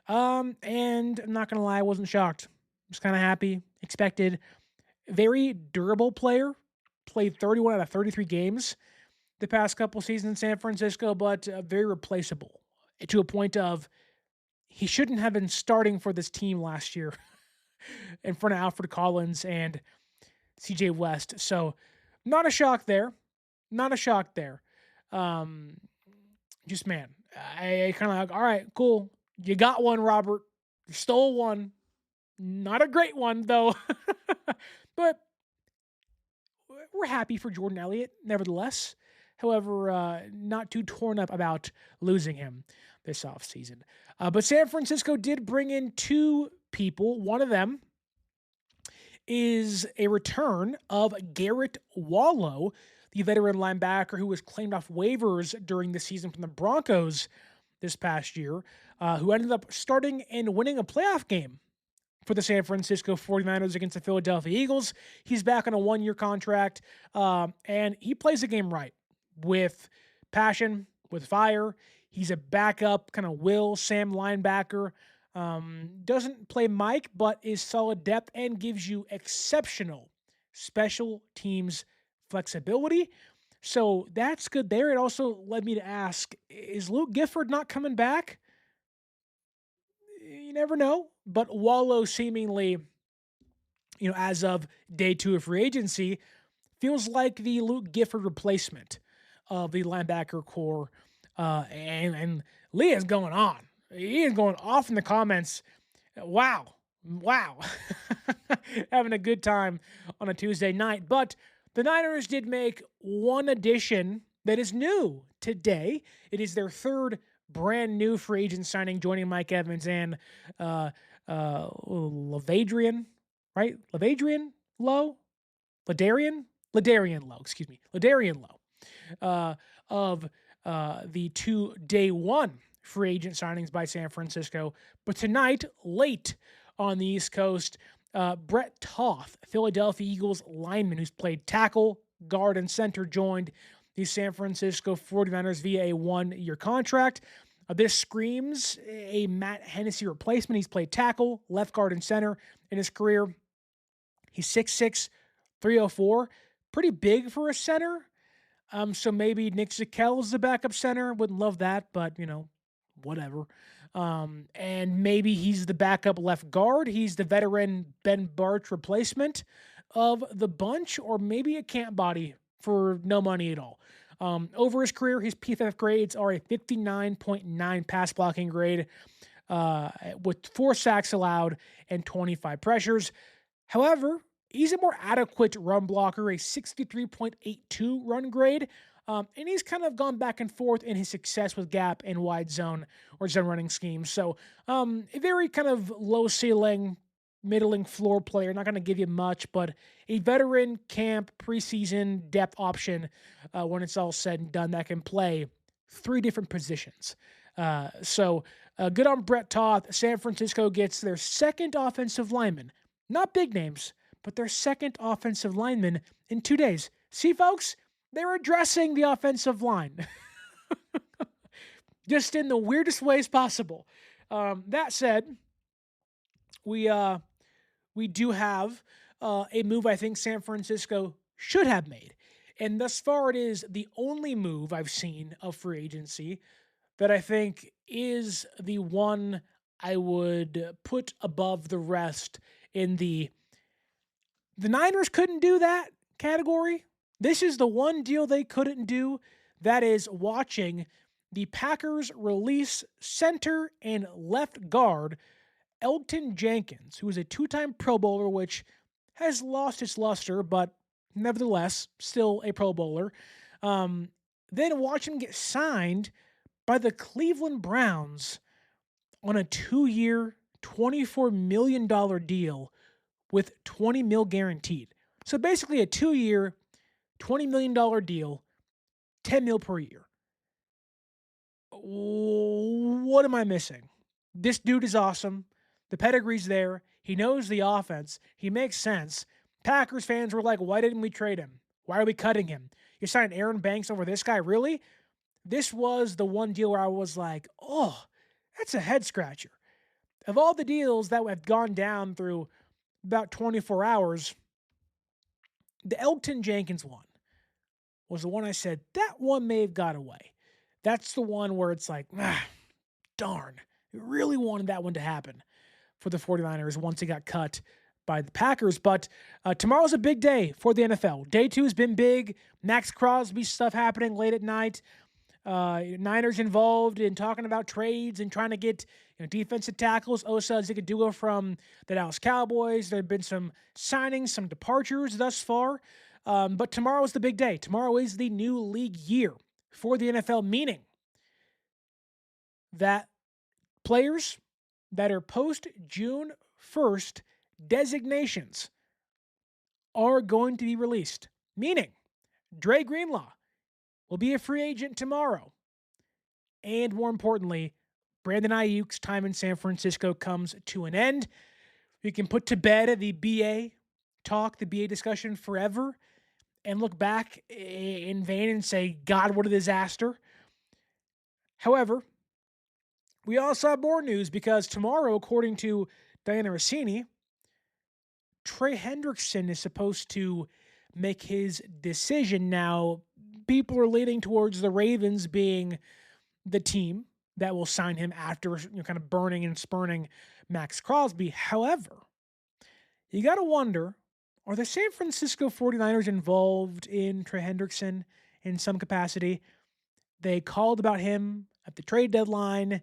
And I'm not going to lie, I wasn't shocked. Just kind of happy, expected. Very durable player. Played 31 out of 33 games the past couple seasons in San Francisco, but very replaceable to a point of he shouldn't have been starting for this team last year in front of Alfred Collins and CJ West. So not a shock there. Not a shock there. Just, man, I kind of like, all right, cool. You got one, Robert. You stole one. Not a great one, though. But we're happy for Jordan Elliott, nevertheless. However, not too torn up about losing him this offseason. But San Francisco did bring in 2 people. One of them is a return of Garrett Wallow, the veteran linebacker who was claimed off waivers during the season from the Broncos this past year, who ended up starting and winning a playoff game for the San Francisco 49ers against the Philadelphia Eagles. He's back on a 1-year contract, and he plays the game right, with passion, with fire. He's a backup, kind of Will Sam linebacker. Doesn't play Mike, but is solid depth and gives you exceptional special teams flexibility. So that's good there. It also led me to ask, is Luke Gifford not coming back? You never know. But Wallow seemingly, as of day 2 of free agency, feels like the Luke Gifford replacement of the linebacker core. And Lee is going on. He is going off in the comments. Wow. Having a good time on a Tuesday night. But the Niners did make one addition that is new today. It is their 3rd brand new free agent signing, joining Mike Evans and Ladarian Lowe, of the 2 day 1 free agent signings by San Francisco. But tonight, late on the East Coast, Brett Toth, Philadelphia Eagles lineman who's played tackle, guard, and center, joined the San Francisco 49ers via a 1-year contract. This screams a Matt Hennessy replacement. He's played tackle, left guard, and center in his career. He's 6'6", 304. Pretty big for a center. So maybe Nick Zakelj is the backup center. Wouldn't love that, but, whatever. And maybe he's the backup left guard. He's the veteran Ben Bartch replacement of the bunch, or maybe a camp body for no money at all. Over his career, his PFF grades are a 59.9 pass blocking grade, with 4 sacks allowed and 25 pressures. However, he's a more adequate run blocker, a 63.82 run grade. And he's kind of gone back and forth in his success with gap and wide zone or zone running schemes. So a very kind of low ceiling, middling floor player, not going to give you much, but a veteran camp preseason depth option when it's all said and done that can play 3 different positions. So good on Brett Toth. San Francisco gets their 2nd offensive lineman. Not big names, but their 2nd offensive lineman in 2 days. See, folks? They're addressing the offensive line. Just in the weirdest ways possible. That said, we do have a move I think San Francisco should have made. And thus far, it is the only move I've seen of free agency that I think is the one I would put above the rest in the Niners couldn't do that category. This is the one deal they couldn't do. That is watching the Packers release center and left guard Elgton Jenkins, who is a two-time Pro Bowler, which has lost its luster, but nevertheless, still a Pro Bowler. Then watch him get signed by the Cleveland Browns on a 2-year, $24 million deal with $20 million guaranteed. So basically a 2-year, $20 million deal, $10 million per year. What am I missing? This dude is awesome. The pedigree's there. He knows the offense. He makes sense. Packers fans were like, why didn't we trade him? Why are we cutting him? You're signing Aaron Banks over this guy? Really? This was the one deal where I was like, oh, that's a head scratcher. Of all the deals that have gone down through about 24 hours, the Elgton Jenkins one was the one I said, that one may have got away. That's the one where it's like, darn. I really wanted that one to happen for the 49ers once he got cut by the Packers. But tomorrow's a big day for the NFL. Day 2 has been big. Maxx Crosby stuff happening late at night. Niners involved in talking about trades and trying to get defensive tackles. Osa Odighizuwa from the Dallas Cowboys. There have been some signings, some departures thus far. But tomorrow is the big day. Tomorrow is the new league year for the NFL, meaning that players that are post-June 1st designations are going to be released, meaning Greenlaw will be a free agent tomorrow. And more importantly, Brandon Aiyuk's time in San Francisco comes to an end. We can put to bed the BA talk, the BA discussion forever, and look back in vain and say, God, what a disaster. However, we also have more news because tomorrow, according to Diana Rossini, Trey Hendrickson is supposed to make his decision. Now, people are leaning towards the Ravens being the team that will sign him after kind of burning and spurning Maxx Crosby. However, you got to wonder, are the San Francisco 49ers involved in Trey Hendrickson in some capacity? They called about him at the trade deadline.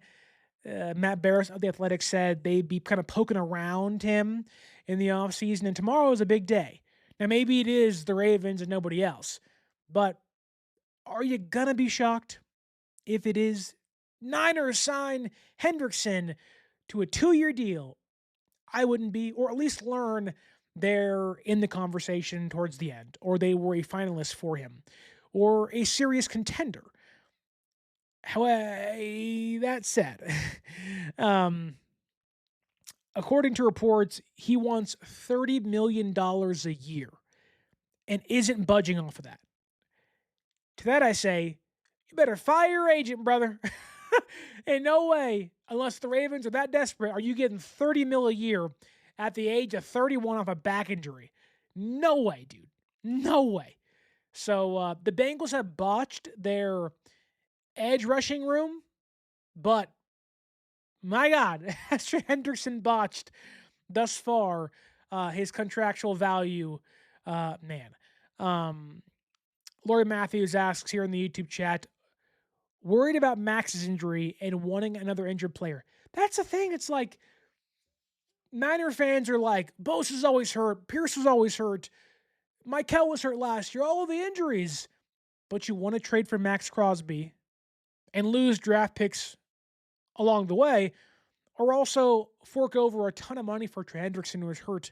Matt Barris of The Athletic said they'd be kind of poking around him in the offseason, and tomorrow is a big day. Now, maybe it is the Ravens and nobody else, but are you going to be shocked if it is Niners sign Hendrickson to a 2-year deal? I wouldn't be, or at least learn they're in the conversation towards the end, or they were a finalist for him, or a serious contender. However, that said, according to reports, he wants $30 million a year and isn't budging off of that. To that I say, you better fire your agent, brother. In no way, unless the Ravens are that desperate, are you getting $30 million a year at the age of 31 off a back injury. No way, dude. No way. So the Bengals have botched their edge rushing room, but my God, has Trey Hendrickson botched thus far his contractual value? Lori Matthews asks here in the YouTube chat, worried about Max's injury and wanting another injured player. That's the thing. It's like Niner fans are like, Bosa's always hurt. Pierce was always hurt. Michael was hurt last year. All of the injuries. But you want to trade for Maxx Crosby and lose draft picks along the way, or also fork over a ton of money for Trey Hendrickson, who was hurt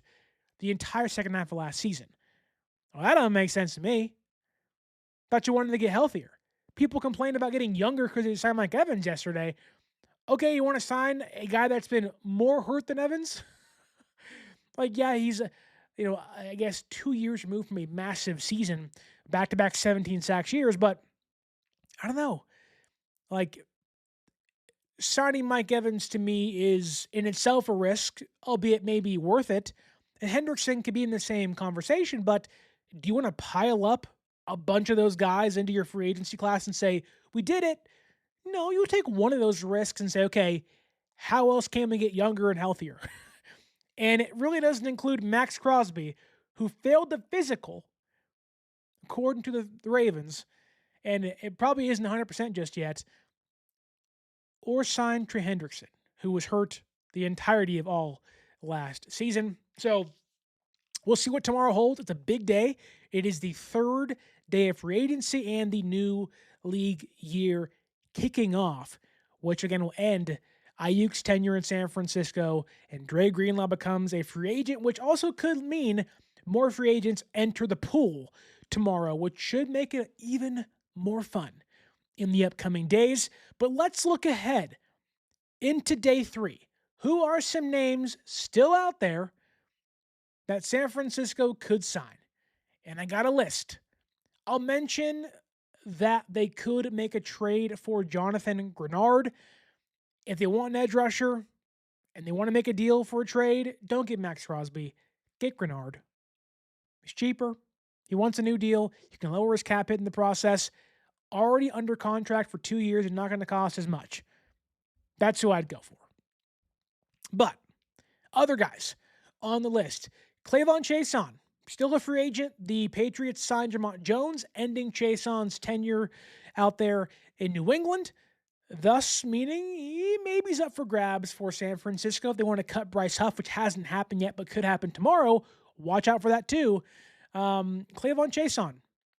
the entire second half of last season. Well, that don't make sense to me. Thought you wanted to get healthier. People complained about getting younger because they signed Mike Evans yesterday. Okay, you want to sign a guy that's been more hurt than Evans? Like, yeah, he's, I guess 2 years removed from a massive season, back-to-back 17 sacks years, but I don't know. Like, signing Mike Evans to me is in itself a risk, albeit maybe worth it. And Hendrickson could be in the same conversation, but do you want to pile up a bunch of those guys into your free agency class and say, we did it? No, you take one of those risks and say, okay, how else can we get younger and healthier? And it really doesn't include Maxx Crosby, who failed the physical, according to the Ravens, and it probably isn't 100% just yet, or signed Trey Hendrickson, who was hurt the entirety of all last season. So we'll see what tomorrow holds. It's a big day. It is the third day of free agency and the new league year kicking off, which again will end Aiyuk's tenure in San Francisco, and Greenlaw becomes a free agent, which also could mean more free agents enter the pool tomorrow, which should make it even more fun in the upcoming days. But let's look ahead into day 3. Who are some names still out there that San Francisco could sign? And I got a list. I'll mention that they could make a trade for Jonathan Grenard. If they want an edge rusher and they want to make a deal for a trade, don't get Maxx Crosby. Get Grenard. He's cheaper. He wants a new deal. You can lower his cap hit in the process. Already under contract for 2 years and not going to cost as much. That's who I'd go for. But other guys on the list. Clavon Chason, still a free agent. The Patriots signed Jamont Jones, ending Chason's tenure out there in New England. Thus, meaning he maybe is up for grabs for San Francisco if they want to cut Bryce Huff, which hasn't happened yet but could happen tomorrow. Watch out for that too. Clavon Chason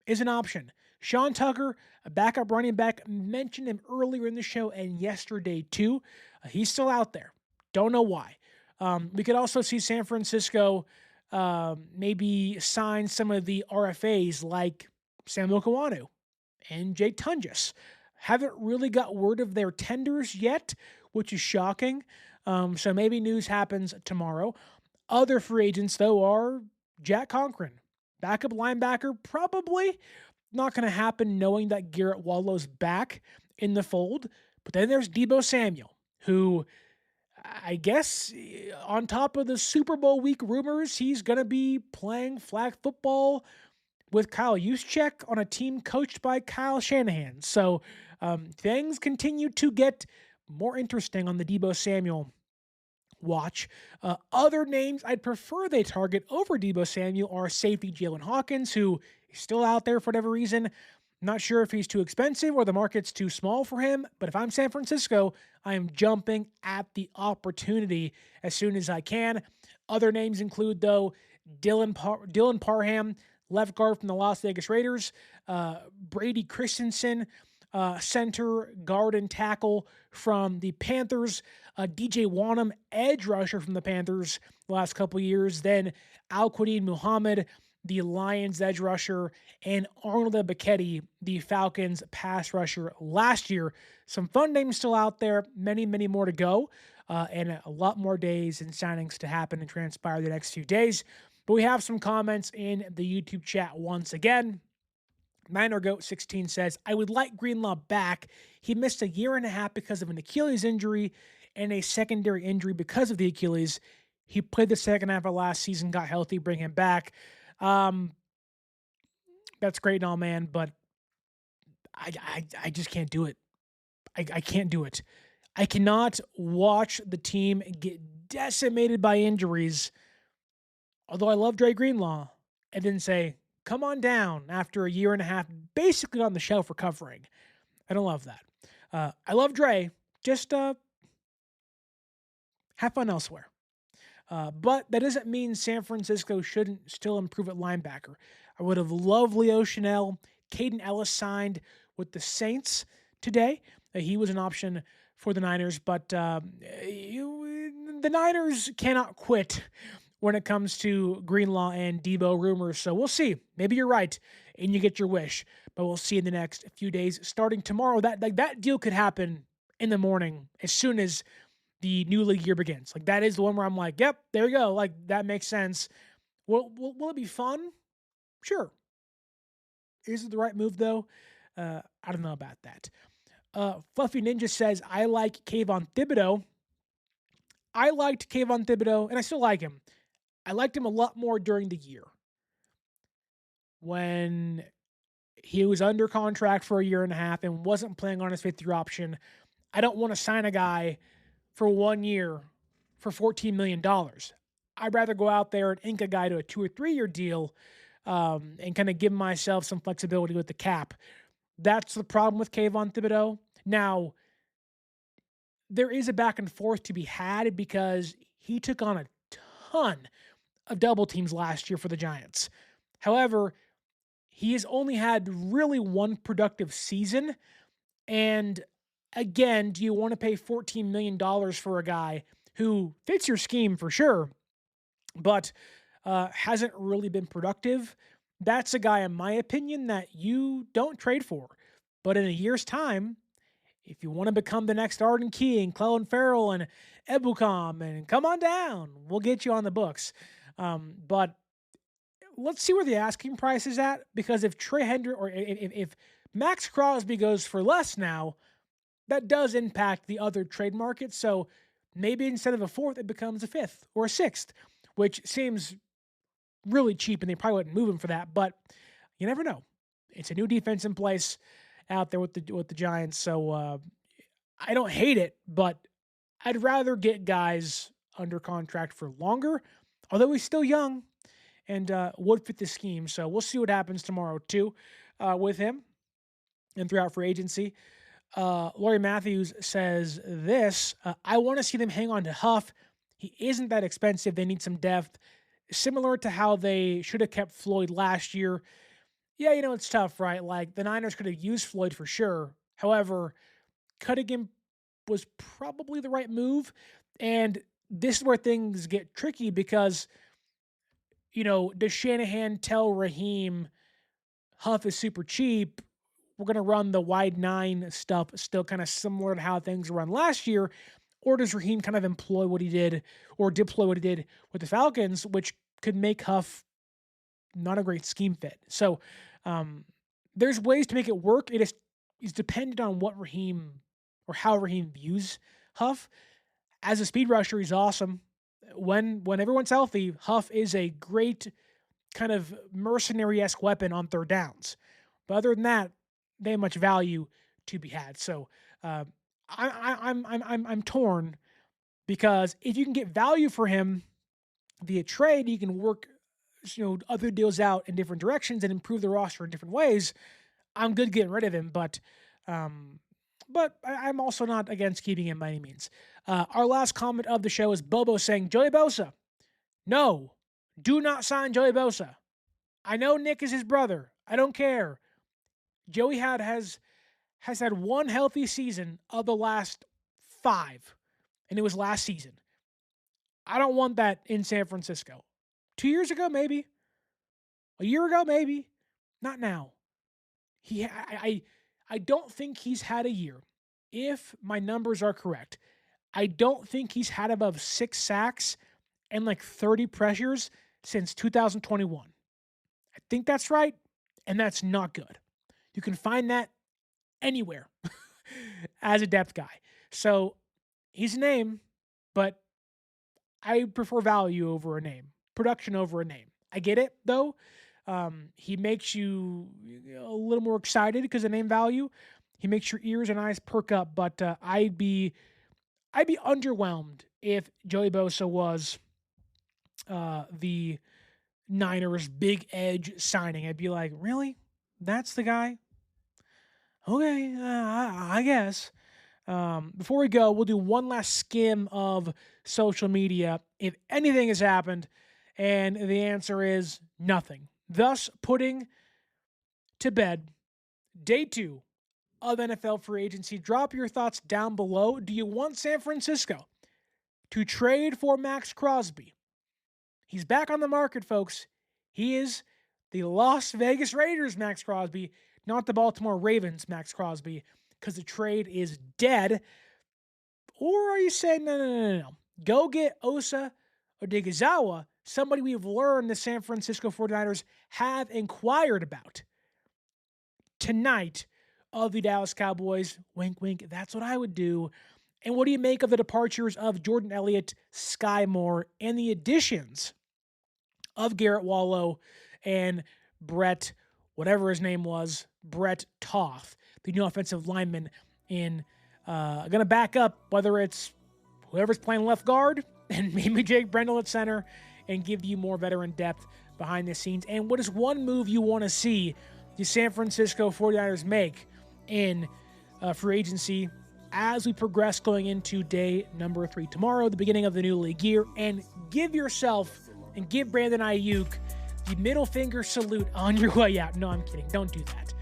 is an option. Sean Tucker, a backup running back, mentioned him earlier in the show and yesterday too. He's still out there. Don't know why. We could also see San Francisco maybe sign some of the RFAs like Samuel Kawanu and Jake Tunges. Haven't really got word of their tenders yet, which is shocking. So maybe news happens tomorrow. Other free agents, though, are Jack Conklin, backup linebacker, probably not going to happen knowing that Garrett Wallow's back in the fold. But then there's Deebo Samuel, who I guess on top of the Super Bowl week rumors, he's going to be playing flag football with Kyle Juszczyk on a team coached by Kyle Shanahan. So things continue to get more interesting on the Deebo Samuel watch. Other names I'd prefer they target over Deebo Samuel are safety Jalen Hawkins, who is still out there for whatever reason. Not sure if he's too expensive or the market's too small for him, but if I'm San Francisco, I am jumping at the opportunity as soon as I can. Other names include, though, Dylan Parham, left guard from the Las Vegas Raiders, Brady Christensen, center, guard, and tackle from the Panthers, DJ Wanham, edge rusher from the Panthers the last couple years, then Al-Quadin Muhammad, the Lions edge rusher, and Arnold Ebiketie, the Falcons pass rusher last year. Some fun names still out there, many, many more to go, and a lot more days and signings to happen and transpire the next few days. But we have some comments in the YouTube chat once again. MinorGoat16 says, I would like Greenlaw back. He missed a year and a half because of an Achilles injury and a secondary injury because of the Achilles. He played the second half of last season, got healthy, bring him back. That's great and all, man, but I just can't do it. I can't do it. I cannot watch the team get decimated by injuries, although I love Dre Greenlaw, and then say, come on down after a year and a half, basically on the shelf recovering. I don't love that. I love Dre, just have fun elsewhere. But that doesn't mean San Francisco shouldn't still improve at linebacker. I would have loved Leo Chanel. Caden Ellis signed with the Saints today. He was an option for the Niners, but the Niners cannot quit when it comes to Greenlaw and Deebo rumors. So we'll see. Maybe you're right and you get your wish, but we'll see in the next few days. Starting tomorrow, that deal could happen in the morning as soon as the new league year begins. Like, that is the one where I'm like, yep, there you go. Like, that makes sense. Will it be fun? Sure. Is it the right move, though? I don't know about that. Fluffy Ninja says, I like Kayvon Thibodeau. I liked Kayvon Thibodeau, and I still like him. I liked him a lot more during the year when he was under contract for a year and a half and wasn't playing on his fifth-year option. I don't want to sign a guy for 1 year for $14 million. I'd rather go out there and ink a guy to a 2 or 3 year deal and kind of give myself some flexibility with the cap. That's the problem with Kayvon Thibodeau. Now, there is a back and forth to be had because he took on a ton of double teams last year for the Giants. However, he has only had really one productive season. And again, do you want to pay $14 million for a guy who fits your scheme for sure, but hasn't really been productive? That's a guy, in my opinion, that you don't trade for. But in a year's time, if you want to become the next Arden Key and Clelin Ferrell and Ebukam, and come on down, we'll get you on the books. But let's see where the asking price is at, because if Trey Hendrick or if Maxx Crosby goes for less now, that does impact the other trade market. So maybe instead of a fourth, it becomes a fifth or a sixth, which seems really cheap, and they probably wouldn't move him for that. But you never know. It's a new defense in place out there with the Giants. So I don't hate it, but I'd rather get guys under contract for longer, although he's still young and would fit the scheme. So we'll see what happens tomorrow too with him and throughout free agency. Laurie Matthews says this, I want to see them hang on to Huff. He isn't that expensive. They need some depth, similar to how they should have kept Floyd last year. Yeah, it's tough, right? Like, the Niners could have used Floyd for sure. However, cutting him was probably the right move. And this is where things get tricky because, does Shanahan tell Raheem Huff is super cheap? We're going to run the wide 9 stuff still kind of similar to how things were run last year. Or does Raheem kind of employ what he did or deploy what he did with the Falcons, which could make Huff not a great scheme fit? So there's ways to make it work. It is dependent on what Raheem or how Raheem views Huff. As a speed rusher, he's awesome. When everyone's healthy, Huff is a great kind of mercenary-esque weapon on third downs. But other than that, they have much value to be had. So I'm torn, because if you can get value for him via trade, you can work other deals out in different directions and improve the roster in different ways. I'm good getting rid of him, but I'm also not against keeping him by any means. Our last comment of the show is Bobo saying, Joey Bosa, no, do not sign Joey Bosa. I know Nick is his brother. I don't care. Joey has had one healthy season of the last 5, and it was last season. I don't want that in San Francisco. 2 years ago, maybe. A year ago, maybe. Not now. I don't think he's had a year. If my numbers are correct, I don't think he's had above 6 sacks and like 30 pressures since 2021. I think that's right, and that's not good. You can find that anywhere as a depth guy. So he's a name, but I prefer value over a name, production over a name. I get it, though. He makes you a little more excited because of name value. He makes your ears and eyes perk up, but I'd be underwhelmed if Joey Bosa was the Niners' big edge signing. I'd be like, really? That's the guy? Okay, I guess. Before we go, we'll do one last skim of social media, if anything has happened, and the answer is nothing. Thus, putting to bed day 2 of NFL free agency. Drop your thoughts down below. Do you want San Francisco to trade for Maxx Crosby? He's back on the market, folks. He is the Las Vegas Raiders' Maxx Crosby, not the Baltimore Ravens' Maxx Crosby, because the trade is dead. Or are you saying, no. Go get Osa Odighizuwa, somebody we've learned the San Francisco 49ers have inquired about tonight of the Dallas Cowboys. Wink, wink. That's what I would do. And what do you make of the departures of Jordan Elliott, Skyy Moore, and the additions of Garrett Wallow and Brett, whatever his name was, Brett Toth, the new offensive lineman, in going to back up whether it's whoever's playing left guard and maybe Jake Brendel at center, and give you more veteran depth behind the scenes. And what is one move you want to see the San Francisco 49ers make in free agency as we progress going into day number 3 tomorrow, the beginning of the new league year, and give yourself and give Brandon Aiyuk the middle finger salute on your way out. No, I'm kidding. Don't do that.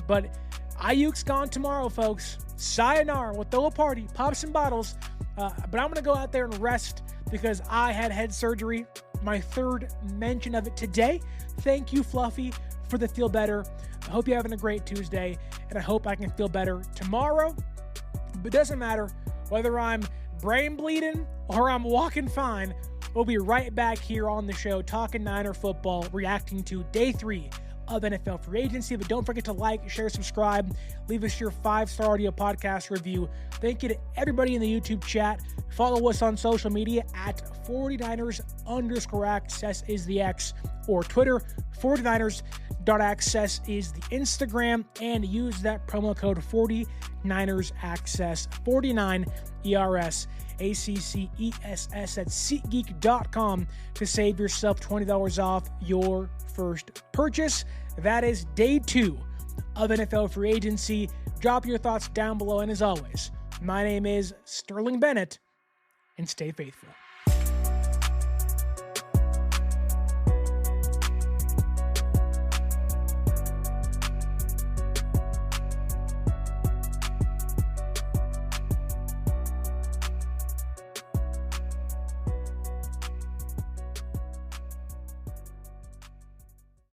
But Aiyuk's gone tomorrow, folks. Sayonara. We'll throw a party, pop some bottles. But I'm going to go out there and rest because I had head surgery. My 3rd mention of it today. Thank you, Fluffy, for the feel better. I hope you're having a great Tuesday, and I hope I can feel better tomorrow. But it doesn't matter whether I'm brain bleeding or I'm walking fine. We'll be right back here on the show talking Niner football, reacting to day 3 of NFL free agency. But don't forget to like, share, subscribe, leave us your 5-star audio podcast review. Thank you to everybody in the YouTube chat. Follow us on social media at 49ers_access is the X, or Twitter, 49ers.access is the Instagram, and use that promo code 49ersaccess, 49 ERS ACCESS at SeatGeek.com to save yourself $20 off your first purchase. That is day 2 of NFL free agency. Drop your thoughts down below, and as always, my name is Sterling Bennett, and stay faithful.